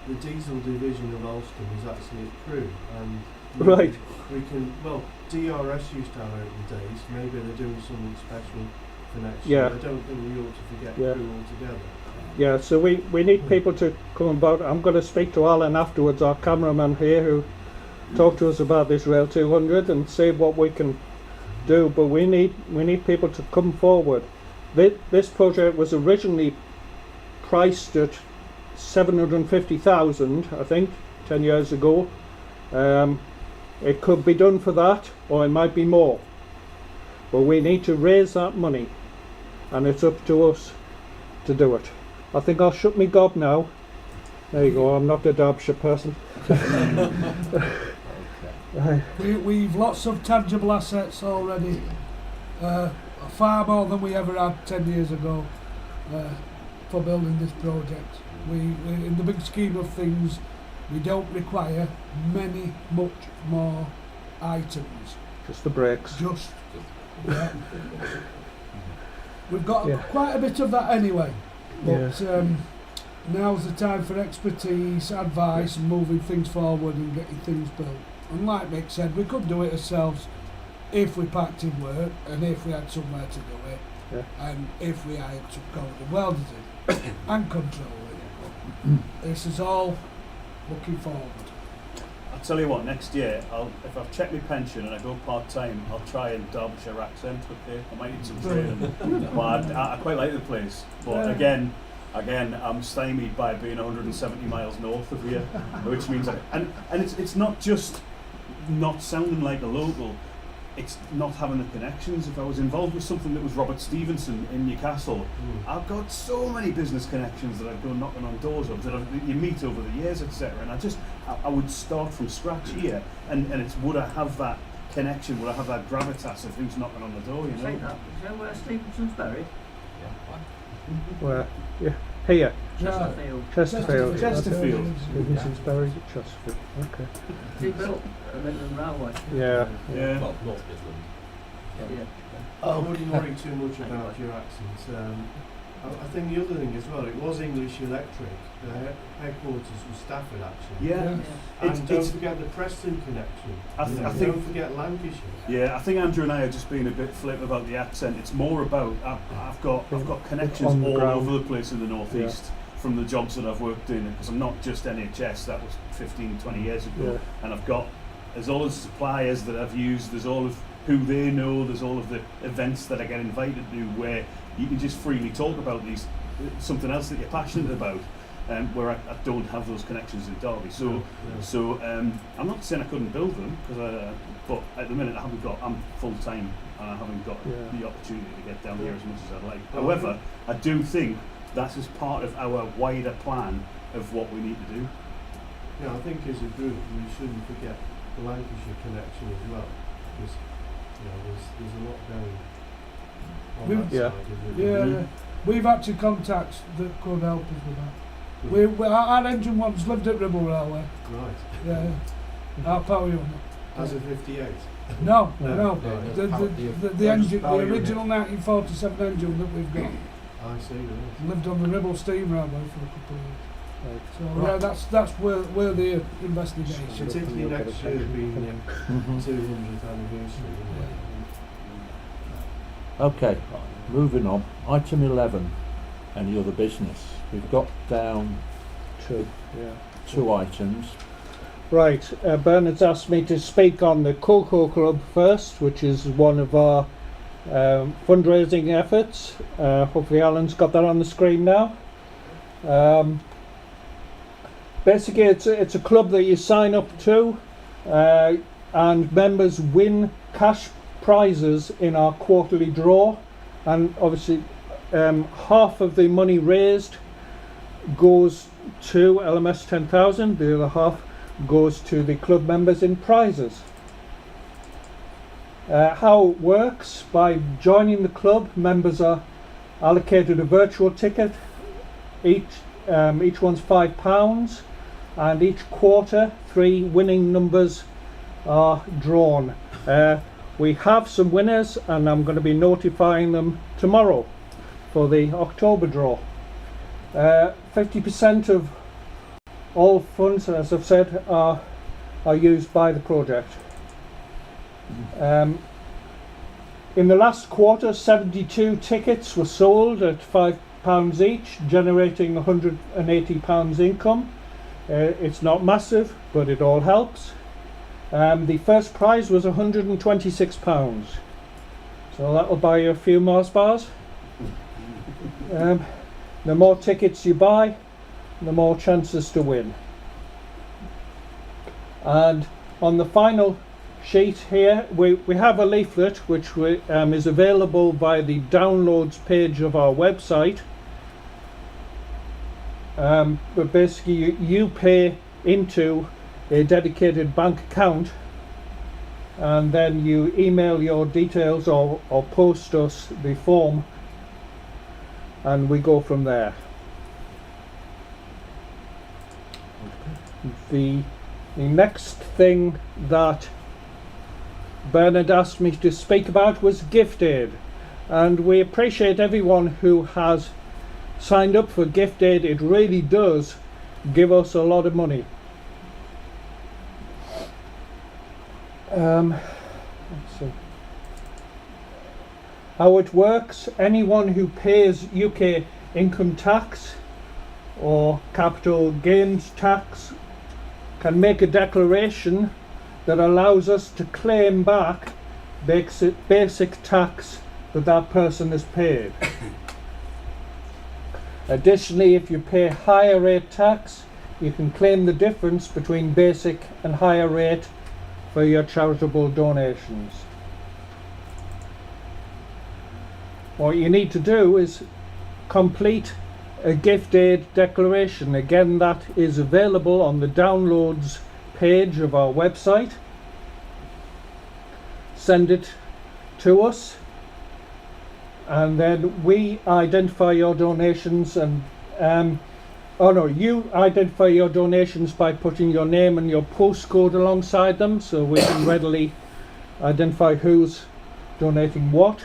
H: the diesel division of Alstom is actually at Crewe, and
B: Right.
H: we can, well, DRS used to have open days, maybe they're doing something special for next year.
B: Yeah.
H: I don't think we ought to forget
B: Yeah.
H: Crewe altogether.
B: Yeah, so we need people to come about. I'm going to speak to Alan afterwards, our cameraman here, who talked to us about this Rail 200 and see what we can do. But we need people to come forward. This project was originally priced at 750,000, I think, 10 years ago. It could be done for that, or it might be more. But we need to raise that money, and it's up to us to do it. I think I'll shut me gob now. There you go, I'm not a Derbyshire person.
K: We've lots of tangible assets already, far more than we ever had 10 years ago, for building this project. We, in the big scheme of things, we don't require much more items.
B: Just the brakes.
K: Just, yeah. We've got
B: Yeah.
K: quite a bit of that anyway, but
B: Yeah.
K: now's the time for expertise, advice, and moving things forward and getting things built. And like Mick said, we could do it ourselves if we packed in work and if we had somewhere to do it, and if we had some coded welders in and control it. This is all looking forward.
F: I'll tell you what, next year, if I've checked my pension and I go part-time, I'll try a Derbyshire accent up here. I might need some training. Well, I quite like the place, but again, I'm stymied by being 170 miles north of here, which means and it's not just not sounding like a local, it's not having the connections. If I was involved with something that was Robert Stevenson in Newcastle, I've got so many business connections that I'd go knocking on doors of that you meet over the years, etc. And I would start from scratch here, and it's would I have that connection, would I have that gravitas of who's knocking on the door, you know?
I: Say that. Is that where Stevenson's buried?
B: Where? Yeah. Here.
I: Chesterfield.
B: Chesterfield.
F: Chesterfield.
B: Stevenson's buried at Chesterfield. Okay.
I: He built the Midland Railway.
B: Yeah.
F: Yeah.
G: Well, North Midland.
I: Yeah.
H: I wouldn't worry too much about your accent. I think the other thing as well, it was English Electric. The headquarters was Stafford actually.
F: Yeah.
H: And don't forget the Preston connection.
F: I think,
H: don't forget Lancashire.
F: yeah, I think Andrew and I are just being a bit flip about the accent. It's more about I've got connections
B: on the
F: all
B: ground.
F: over the place in the northeast from the jobs that I've worked in, because I'm not just NHS. That was 15, 20 years ago, and there's all the suppliers that I've used. There's all of who they know. There's all of the events that I get invited to, where you can just freely talk about something else that you're passionate about. Where I don't have those connections in Derby, so I'm not saying I couldn't build them, but at the minute I'm full time and I haven't got the opportunity to get down here as much as I'd like. However, I do think that is part of our wider plan of what we need to do.
H: Yeah, I think as a group we shouldn't forget the Lancashire connection as well, because there's a lot going on that side of it.
K: Yeah, we've actually contacts that could help us with that. Our engine once lived at Ribble Railway.
H: Right.
K: Yeah, our power unit.
H: As a 58?
K: No.
H: Right.
K: The engine, the original 1947 engine that we've got.
H: I see. Right.
K: Lived on the Ribble Steam Railway for a couple of years. So that's where the investigation.
H: Particularly next year being the 200th anniversary.
E: Okay, moving on. Item 11, any other business. We've got down
B: two. Yeah.
E: 2 items.
B: Right, Bernard's asked me to speak on the Cocoa Club first, which is one of our fundraising efforts. Hopefully Alan's got that on the screen now. Basically, it's a club that you sign up to, and members win cash prizes in our quarterly draw, and obviously half of the money raised goes to LMS10000, the other half goes to the club members in prizes. How it works: by joining the club, members are allocated a virtual ticket. Each one's £5, and each quarter 3 winning numbers are drawn. We have some winners, and I'm going to be notifying them tomorrow for the October draw. 50% of all funds, as I've said, are used by the project. In the last quarter, 72 tickets were sold at £5 each, generating £180 income. It's not massive, but it all helps. The first prize was £126, so that'll buy you a few Mars bars. The more tickets you buy, the more chances to win. And on the final sheet here, we have a leaflet which is available via the downloads page of our website. But basically you pay into a dedicated bank account, and then you email your details or post us the form, and we go from there. The next thing that Bernard asked me to speak about was gift aid, and we appreciate everyone who has signed up for gift aid. It really does give us a lot of money. Let's see how it works. Anyone who pays UK income tax or capital gains tax can make a declaration that allows us to claim back basic tax that person has paid. Additionally, if you pay higher rate tax, you can claim the difference between basic and higher rate for your charitable donations. What you need to do is complete a gift aid declaration. Again, that is available on the downloads page of our website. Send it to us, and then we identify your donations, and you identify your donations by putting your name and your postcode alongside them, so we can readily identify who's donating what.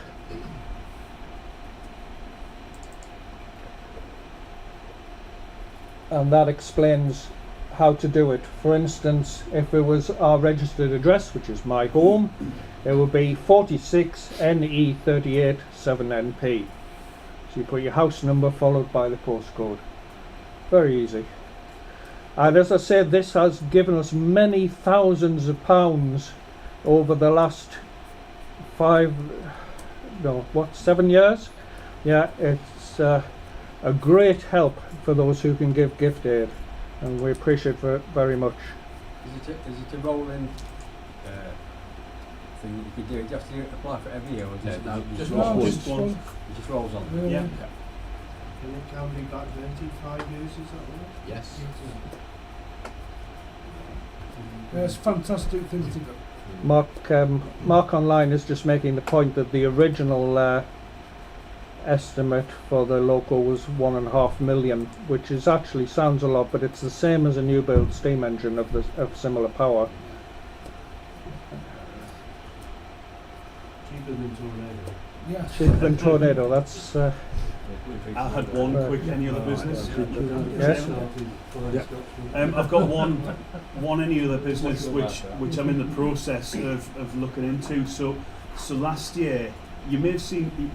B: And that explains how to do it. For instance, if it was our registered address, which is my home, it would be 46 NE 38 7NP. So you put your house number followed by the postcode. Very easy. And as I said, this has given us many thousands of pounds over the last 7 years? Yeah, it's a great help for those who can give gift aid, and we appreciate it very much.
C: Is it a rolling thing that you could do? Do you have to apply for every year, or just one? It just rolls on.
F: Yeah.
H: And it can be backdated 5 years, is that right?
G: Yes.
K: Yeah, it's a fantastic thing to do.
B: Mark Online is just making the point that the original estimate for the local was 1.5 million, which is actually sounds a lot, but it's the same as a new build steam engine of similar power.
H: Cheaper than Tornado.
K: Yes.
B: Cheaper than Tornado. That's.
F: I had one quick. Any other business?
B: Yes.
F: I've got one any other business which I'm in the process of looking into. So last year, you may have seen.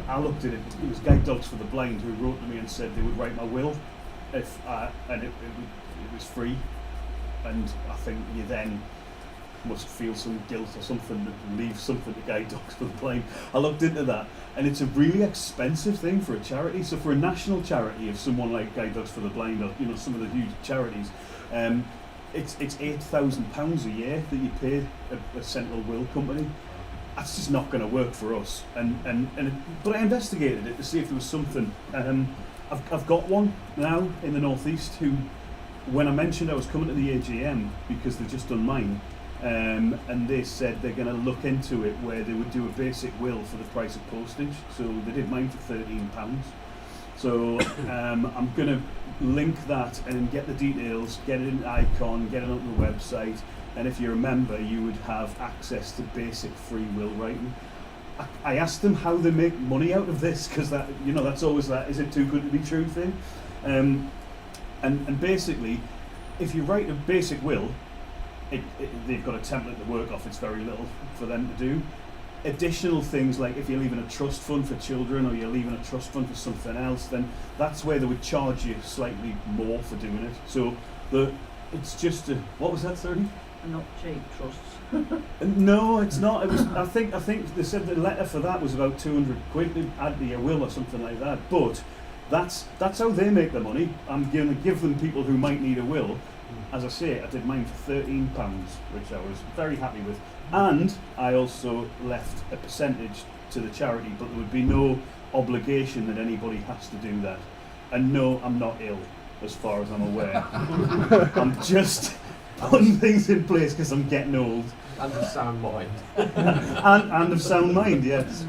F: I looked at it. It was Guide Dogs for the Blind who wrote to me and said they would write my will. and it was free, and I think you then must feel some guilt or something to leave something to Guide Dogs for the Blind. I looked into that, and it's a really expensive thing for a charity. So for a national charity of someone like Guide Dogs for the Blind, or some of the huge charities, it's £8,000 a year that you pay a central will company. That's just not going to work for us. But I investigated it to see if there was something. I've got one now in the northeast who, when I mentioned I was coming to the AGM because they've just done mine, and they said they're going to look into it where they would do a basic will for the price of postage. So they did mine for £13. So I'm going to link that and get the details, get it in Icon, get it on the website, and if you're a member you would have access to basic free will writing. I asked them how they make money out of this, because that's always that is it too good to be true thing. And basically, if you write a basic will, they've got a template to work off. It's very little for them to do. Additional things like if you're leaving a trust fund for children or you're leaving a trust fund for something else, then that's where they would charge you slightly more for doing it. So it's just what was that, 30?
I: Not cheap trusts.
F: No, it's not. It was. I think they said the letter for that was about £200 to add to your will or something like that. But that's how they make their money. I'm going to give them people who might need a will. As I say, I did mine for £13, which I was very happy with. And I also left a percentage to the charity, but there would be no obligation that anybody has to do that. And no, I'm not ill, as far as I'm aware. I'm just putting things in place because I'm getting old.
G: And of sound mind.
F: and of sound mind, yes.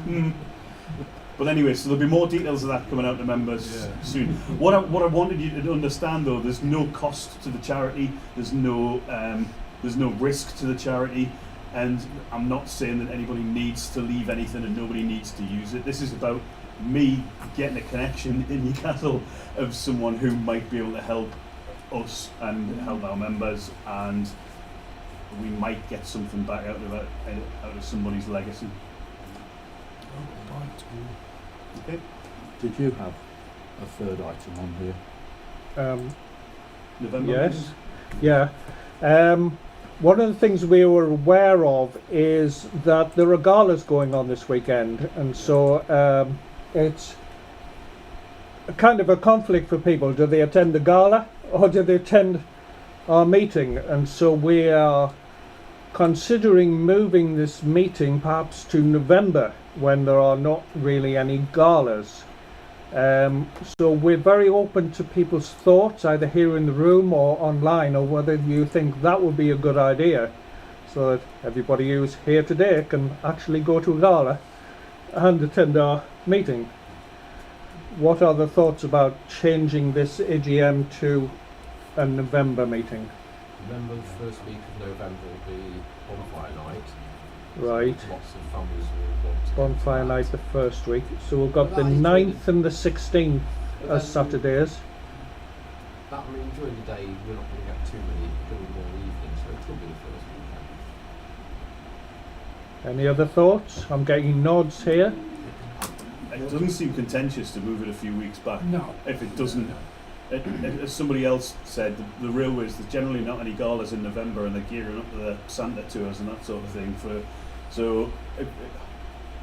F: But anyway, so there'll be more details of that coming out to members soon. What I wanted you to understand, though, there's no cost to the charity. There's no risk to the charity, and I'm not saying that anybody needs to leave anything and nobody needs to use it. This is about me getting a connection in Newcastle of someone who might be able to help us and help our members, and we might get something back out of somebody's legacy. Okay.
E: Did you have a third item on here?
F: November?
B: Yes. Yeah. One of the things we were aware of is that there are galas going on this weekend, and so it's a kind of a conflict for people. Do they attend the gala or do they attend our meeting? And so we are considering moving this meeting perhaps to November, when there are not really any galas. So we're very open to people's thoughts, either here in the room or online, or whether you think that would be a good idea, so that everybody who's here today can actually go to a gala and attend our meeting. What are the thoughts about changing this AGM to a November meeting?
G: Remember, the first week of November will be bonfire night.
B: Right.
G: So lots of families will want to
B: Bonfire night the first week. So we've got the
G: Well,
B: 9th and the 16th as Saturdays.
G: That, I mean, during the day, we're not going to get too many, going more evenings, so it could be the first weekend.
B: Any other thoughts? I'm getting nods here.
F: It doesn't seem contentious to move it a few weeks back.
K: No.
F: If it doesn't, as somebody else said, the railways, there's generally not any galas in November, and they're gearing up to the Santa tours and that sort of thing.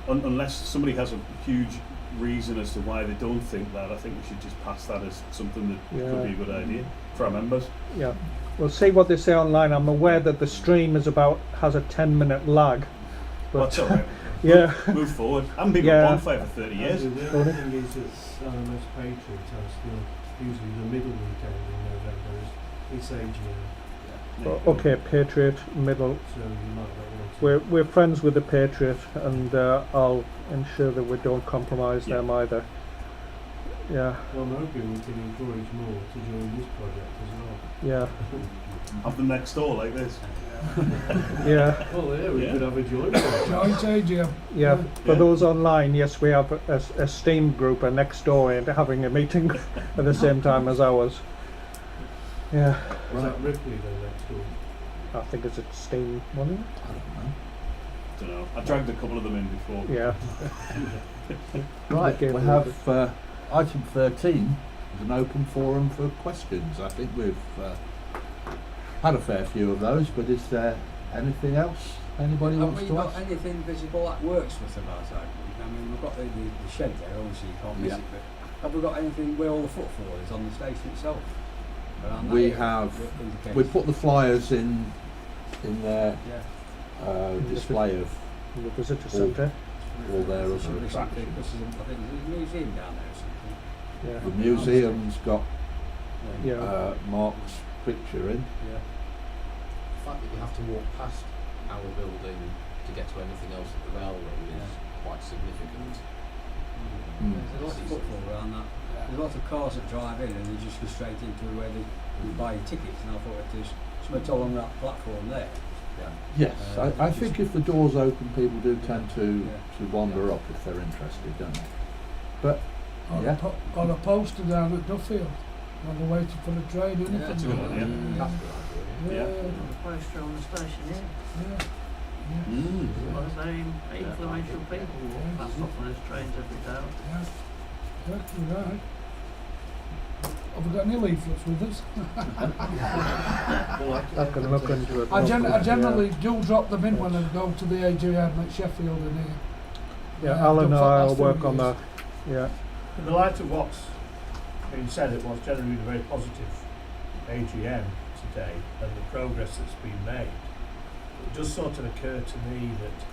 F: Unless somebody has a huge reason as to why they don't think that, I think we should just pass that as something that could be a good idea for our members.
B: Yeah, we'll see what they say online. I'm aware that the stream has a 10-minute lag. But
F: That's all right.
B: Yeah.
F: Move forward. I haven't been to a bonfire for 30 years.
H: The other thing is that LMS Patriots are still usually the middle weekend in November. It's AGM.
B: Okay, Patriot middle.
H: So you might not want to.
B: We're friends with the Patriot, and I'll ensure that we don't compromise them either. Yeah.
H: Well, I'm hoping we can encourage more to join this project as well.
B: Yeah.
F: Have them next door like this.
B: Yeah.
H: Oh yeah, we could have a joint.
K: Joint AGM.
B: Yeah. For those online, yes, we have a Steam group next door and having a meeting at the same time as ours. Yeah.
H: Was that Ripley then next door?
B: I think it's a Steam one.
F: Don't know. I dragged a couple of them in before.
B: Yeah.
E: Right, we have item 13, as an open forum for questions. I think we've had a fair few of those, but is there anything else anybody
C: Have
E: wants
C: we
E: to
C: got
E: ask?
C: anything visible that works for us about that? I mean, we've got the shed there, obviously you can't miss
E: Yeah.
C: it, but have we got anything where all the footfall is on the station itself? Around that
E: We
C: area
E: have.
C: that indicates-
E: We put the flyers in their
C: Yeah.
E: display of
B: In the visitor
E: All-
B: centre.
E: all their
C: There
E: other
C: should be something,
E: attractions.
C: because I think there's a museum down there or something.
B: Yeah.
E: The museum's got
B: Yeah.
E: Mark's picture in.
C: Yeah.
G: The fact that you have to walk past our building to get to anything else at the railway is quite significant.
E: Mm.
C: There's lots of footfall around that. There's lots of cars that drive in and they just go straight into where you buy your tickets, and I thought if there's something along that platform there.
E: Yes, I
C: just-
E: think if the door's open, people do tend to
C: Yeah.
E: wander up if they're interested, don't they? But
K: Or,
E: Yeah.
K: or a poster down at Duffield while they're waiting for the train.
C: Yeah,
K: Anything.
C: that's a
F: good idea.
G: That's a good idea.
K: Yeah.
I: The poster on the station here.
K: Yeah.
E: Mm.
I: A lot of very influential people walk past off on those trains every day.
K: Yeah. Yeah, you're right. Have we got any leaflets with us?
L: Well,
B: I can look into it.
K: I
B: properly,
K: generally do drop them in when I go to the AGM at Sheffield and here.
B: Yeah,
K: I've
B: Alan and
K: done for the
B: I'll
K: last few
B: work on
K: years.
B: that. Yeah.
J: In the light of what's been said, it was generally a very positive AGM today and the progress that's been made. It does sort of occur to me that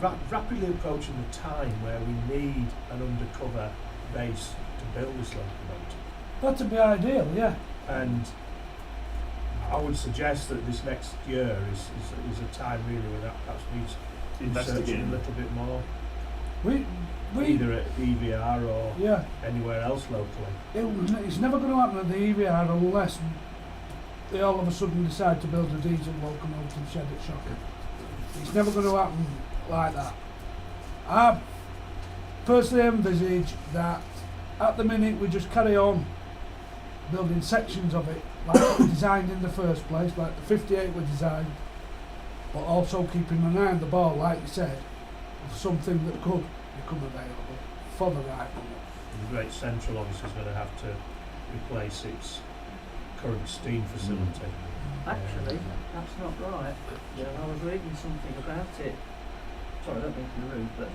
J: we're rapidly approaching the time where we need an undercover base to build this locomotive.
K: That'd be ideal, yeah.
J: And I would suggest that this next year is a time really when that perhaps needs researching
F: Investigating.
J: a little bit more,
K: We
J: either at EVR or
K: yeah.
J: anywhere else locally.
K: It's never going to happen at the EVR unless they all of a sudden decide to build a diesel locomotive shed at Shocker. It's never going to happen like that. I personally envisage that at the minute we just carry on building sections of it like it was designed in the first place, like the 58 were designed, but also keeping an eye on the ball, like you said, of something that could become available for the right money.
J: The Great Central obviously is going to have to replace its current steam facility.
I: Actually, that's not right. Yeah, I was reading something about it. Sorry, I don't mean to be rude, but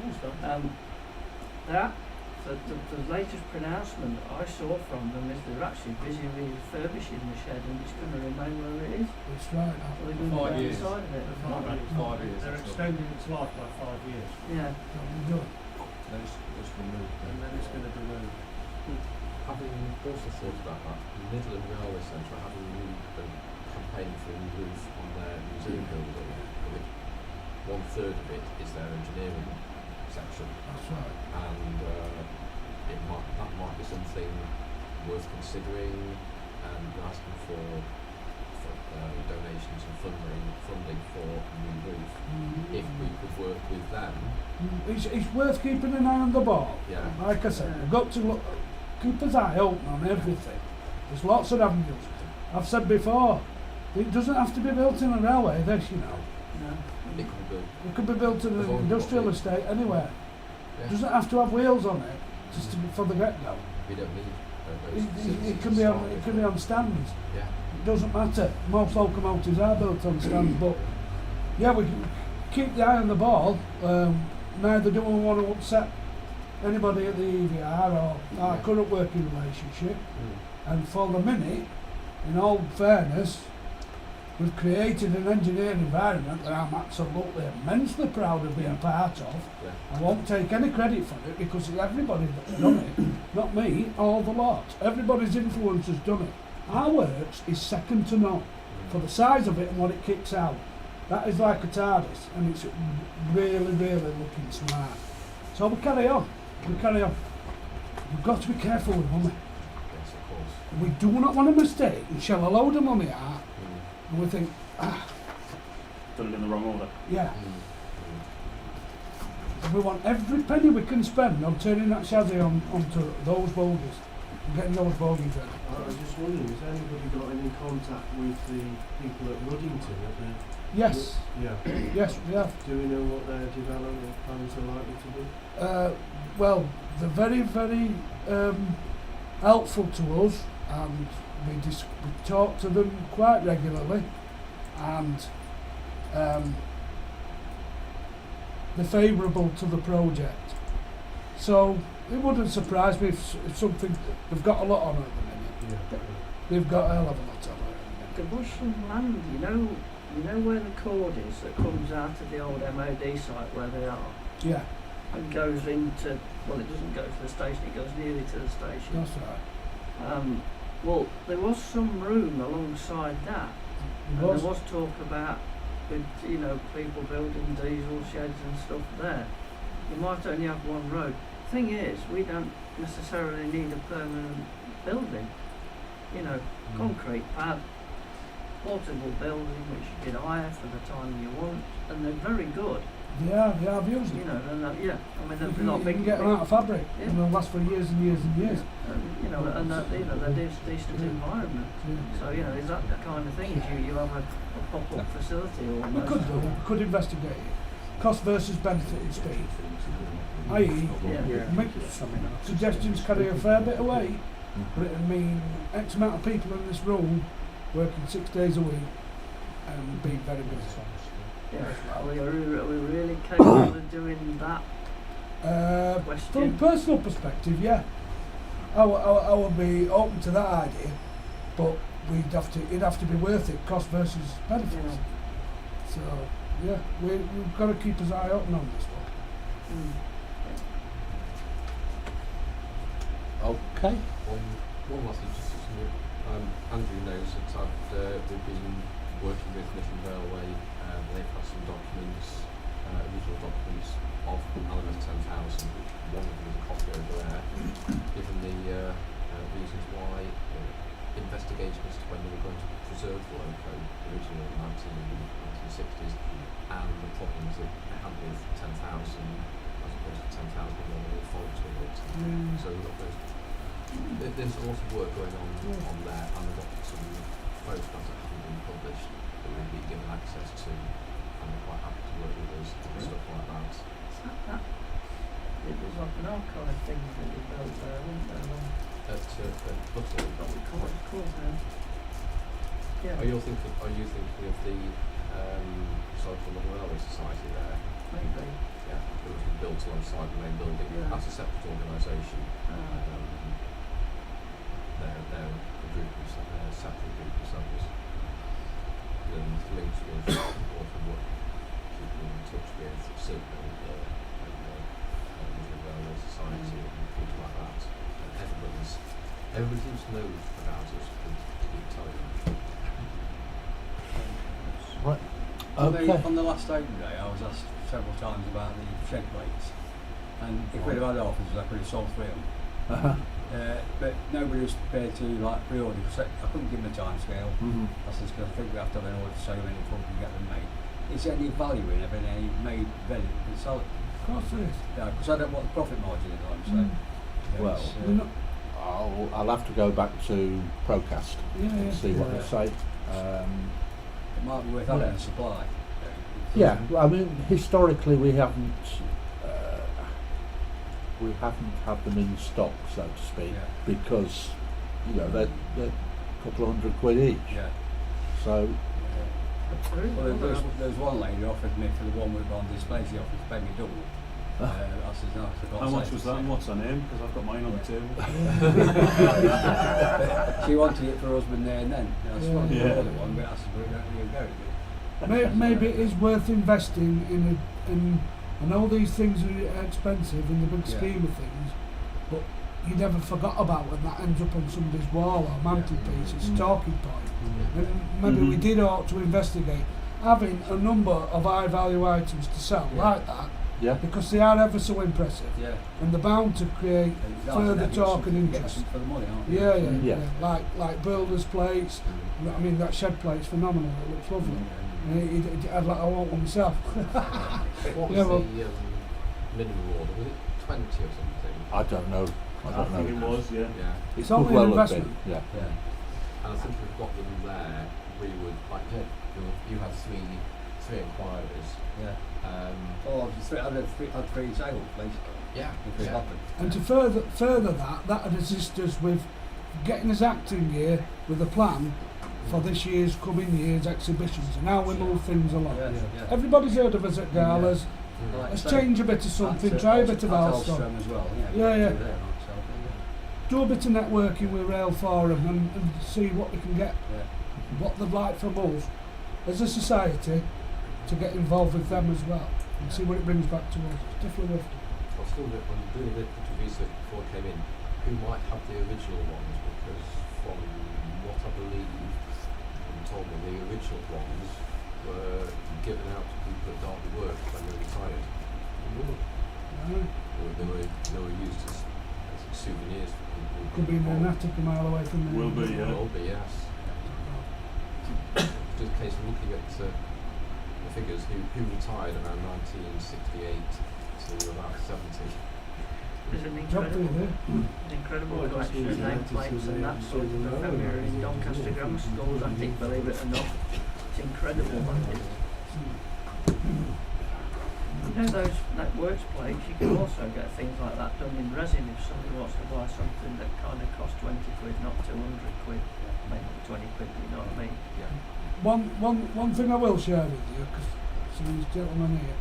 I: the latest pronouncement I saw from them is they're actually busy refurbishing the shed and it's going to remain where it is.
K: It's right.
I: So they're going to
L: 5
I: go
L: years.
I: inside of it.
L: 5 years.
D: They're extending its life by 5 years,
I: Yeah.
L: Then it's removed.
D: and then it's going to be moved.
G: Having also thought about that, Midland Railway Centre are having a campaign for a new roof on their museum building. With 1/3 of it is their engineering section,
K: That's right.
G: and that might be something worth considering. And we're asking for donations and funding for a new roof. If we could work with them,
K: It's worth keeping an eye on the ball.
G: yeah.
K: Like I said, we've got to look, keep his eye open on everything. There's lots of avenues. I've said before, it doesn't have to be built in a railway, this, you know.
I: No.
G: It could be.
K: It could be built in an industrial estate anywhere. It
G: Yeah.
K: doesn't have to have wheels on it, just to be for the get-go.
G: We don't need
K: It,
G: those
K: it,
G: facilities
K: it can be
G: to
K: on,
G: start
K: it
G: with.
K: can be on stands.
G: Yeah.
K: It doesn't matter. Most locomotives are built on stands, but yeah, we can keep the eye on the ball. Neither do we want to upset anybody at the EVR or our current working relationship. And for the minute, in all fairness, we've created an engineering environment that I'm absolutely immensely proud of being part of.
G: Yeah.
K: I won't take any credit for it because it's everybody that's done it, not me, all the lot. Everybody's influence has done it. Our works is second to none for the size of it and what it kicks out. That is like a TARDIS, and it's really, really looking smart. So we carry on. We carry on. We've got to be careful with money.
G: Yes, of course.
K: We do not want a mistake and shell a load of money out, and we think,
F: Done it in the wrong order.
K: yeah. And we want every penny we can spend on turning that chassis onto those bogies and getting those bogies ready.
H: I was just wondering, has anybody got any contact with the people at Ruddington?
K: Yes,
H: Yeah.
K: yes, we have.
H: Do we know what their development plans are likely to be?
K: Well, they're very, very helpful to us, and we talk to them quite regularly, and they're favourable to the project. So it wouldn't surprise me if something, they've got a lot on at the minute. They've got a hell of a lot on it.
I: The bushland land, you know where the cord is that comes out of the old MOD site where they are,
K: Yeah,
I: and goes into, well, it doesn't go to the station, it goes nearly to the station.
K: that's right.
I: Well, there was some room alongside that,
K: It
I: and
K: was.
I: there was talk about, with, you know, people building diesel sheds and stuff there. You might only have one road. Thing is, we don't necessarily need a permanent building. You know, concrete pad, portable building which you can hire for the time you want, and they're very good.
K: Yeah, I've used
I: You
K: it.
I: know, and yeah, I mean
K: You
I: they're not
K: can
I: big.
K: get them out of fabric,
I: Yeah.
K: and they'll last for years and years and years.
I: You know, and you know they're decent environment.
K: Yeah.
I: So you know, is that the kind of thing? You have a pop-up facility or
K: We could do, we could investigate it. Cost versus benefit in speed. I.e., make suggestions carry a fair bit of weight, but it'll mean X amount of people in this room working 6 days a week and being very busy.
I: Yeah. Are we really capable of doing that?
K: From a
I: Question.
K: personal perspective, yeah. I would be open to that idea, but it'd have to be worth it, cost versus
I: You
K: benefits.
I: know.
K: So, yeah, we've got to keep his eye open on this one.
I: Mm.
E: Okay.
G: One last thing, just Andrew knows that we've been working with Mission Railway. They've had some documents, original documents of LMS10000. One of them is a copy over there, given the reasons why investigation as to when they were going to preserve the loco originally in the 1960s, and the problems that they had with 10,000 as opposed to 10,000 when they were faults with it. So we've got those. There's a lot of work going on there, and we've got some photographs that haven't been published that we've been given access to, and they're quite happy to work with us and stuff like that.
I: It was like an archive thing that we built there, wasn't there?
G: At Buttle,
I: What we call it called now. Yeah,
G: Are you thinking of the Social Model Railway Society there?
I: maybe.
G: Yeah, it was built alongside the main building.
I: Yeah.
G: That's a separate organisation. They're a group of separate group themselves. And links with awful work, keeping in touch with certainly the Railway Society and people like that. And everybody seems to know about us and keep telling them.
E: Right.
C: Okay. On the last open day, I was asked several times about the shed plates, and if we'd have had offers, I could have sold 3 of them. But nobody was prepared to pre-order because I couldn't give them a time scale. I said, because I think we have to have an order so many before we can get them made. Is there any value in having any made ready to sell it?
K: Of course there is.
C: Yeah, because I don't know what the profit margin is on. So
E: Well,
K: We're not,
E: I'll have to go back to Procast and see what they say.
C: it might be worth having a supply.
E: Yeah, I mean, historically we haven't had them in stock, so to speak,
C: Yeah.
E: because they're a couple of £100 each.
C: Yeah.
E: So
C: Well, there's one lady who offered me for the one we've got on display. She offered to pay me double. I said no.
F: How much was that and what's her name? Because I've got mine on the table.
C: She wanted it for her husband there and then. I just wanted
F: Yeah.
C: the other one, but I said, well, you go.
K: maybe it is worth investing in. I know these things are expensive in the big
C: Yeah.
K: scheme of things, but you never forgot about when that ends up on somebody's wall or mantelpiece. It's a talking point. And maybe we did ought to investigate having a number of high value items to sell like that, because they are ever so impressive,
C: Yeah.
K: and they're bound to create further talk and
C: Get
K: interest.
C: something for the money, aren't you?
K: Yeah. Like builders' plates. I mean, that shed plate's phenomenal. It looks lovely. I want one myself.
G: What was
K: Yeah, well-
G: the minimum order? Was it 20 or something?
E: I don't know.
F: I think it was, yeah.
G: Yeah.
K: It's
E: Could
K: only
E: well
K: an
E: have been,
K: investment.
C: Yeah.
G: And I think we've got them there. We would, like you had three inquiries.
C: Yeah.
G: Um,
C: Oh, I had three sales, please.
G: Yeah.
C: if it
G: Yeah.
C: happened.
K: And to further that would assist us with getting us acting gear with a plan for this year's coming year's exhibitions and how we move things along.
C: Yes, yeah.
K: Everybody's heard of us at galas.
G: Mm.
C: Like
K: Let's
C: I say,
K: change a bit of something, try a bit of our stuff.
C: Alstrom as well,
K: Yeah, yeah.
C: do there, like, so, yeah.
K: Do a bit of networking with Rail Forum and see what we can get,
C: Yeah.
K: what they'd like from us as a society to get involved with them as well and see what it brings back to us. It's definitely worth it.
G: I was still I'm doing a bit of research before I came in. Who might have the original ones? Because from what I believe, and told me, the original ones were given out to people at Derby Works when they retired. They were used as souvenirs for people. who
K: Could be in an
G: involved.
K: attic a mile away from there.
F: Will be, yeah.
G: Will be, yes. Just a case of looking at the figures who retired around 1968 to about 70.
I: There's an
K: Job for you
I: incredible,
K: there.
I: an incredible
H: Well,
I: collection of
H: that's
I: nameplates and that sort of
H: the
I: ephemeral in Doncaster Grammar School's attic, believe it or not. It's incredible, that is. You know those works plates, you can also get things like that done in resin if somebody wants to buy something that kind of costs 20 quid, not 200 quid, maybe 20 quid, you know what I mean?
G: Yeah.
K: One thing I will share with you, because some of these gentlemen here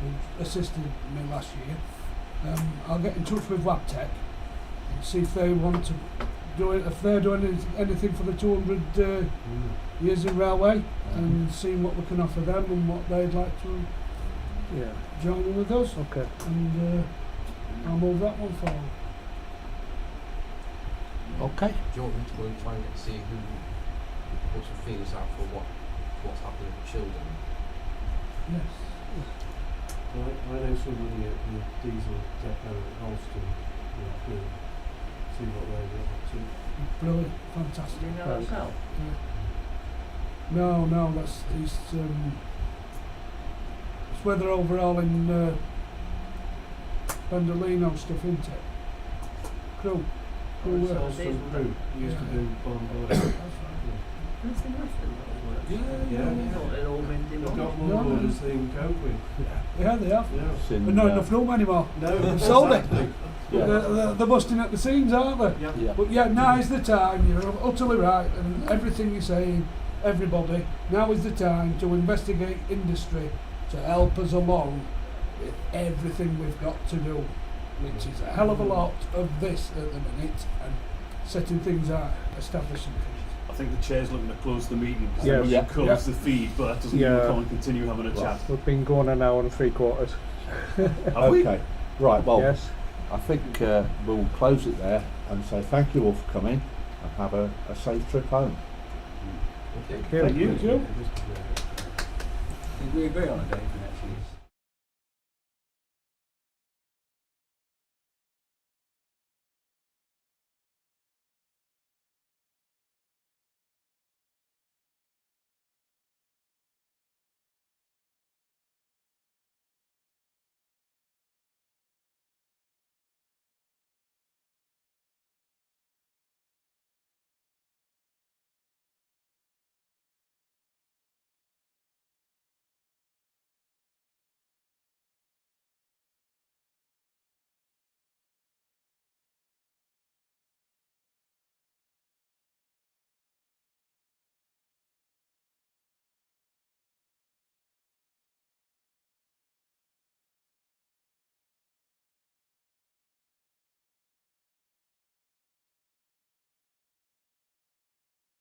K: who assisted me last year, I'll get in touch with Wabtec and see if they want to do it, if they're doing anything for the 200 years in railway, and seeing what we can offer them and what they'd like to
B: Yeah.
K: join in with us,
B: Okay.
K: and I'll move that one forward.
A: Okay.
G: Do you want me to go and try and see who put some feelers out for what's happening with children?
K: Yes.
H: I know somebody at the diesel depot at Alston who see what they're up to.
K: Brilliant,
I: Do
K: fantastic.
I: you know yourself?
K: No, that's it's where they're overall in Bandolino stuff, isn't it? Crew work.
H: Alston crew used to do bombarding.
K: That's right.
I: Nothing after that works.
K: Yeah.
I: Not they've all been
H: They've got
I: demolished.
H: more
K: No.
H: orders than cope with.
K: Yeah, they have.
H: Yeah.
K: But not enough room anymore.
H: No,
K: They've sold it.
H: exactly.
K: They're busting at the seams, aren't they?
H: Yeah.
A: Yeah.
K: But yeah, now is the time. You're utterly right, and everything you're saying, everybody, now is the time to investigate industry to help us along with everything we've got to do, which is a hell of a lot of this at the minute, and setting things out, establishing things.
F: I think the chair's looking to close the meeting because
B: Yes.
F: we
A: Yeah.
F: close the feed, but that doesn't mean
B: Yeah.
F: we can't continue having a chat.
B: We've been going an hour and 3/4.
F: Have we?
E: Okay, right, well,
B: Yes.
E: I think we'll close it there and say thank you all for coming and have a safe trip home.
G: Okay.
B: Thank you.
F: Thank you.
K: Thank you.
C: Did we agree on a date for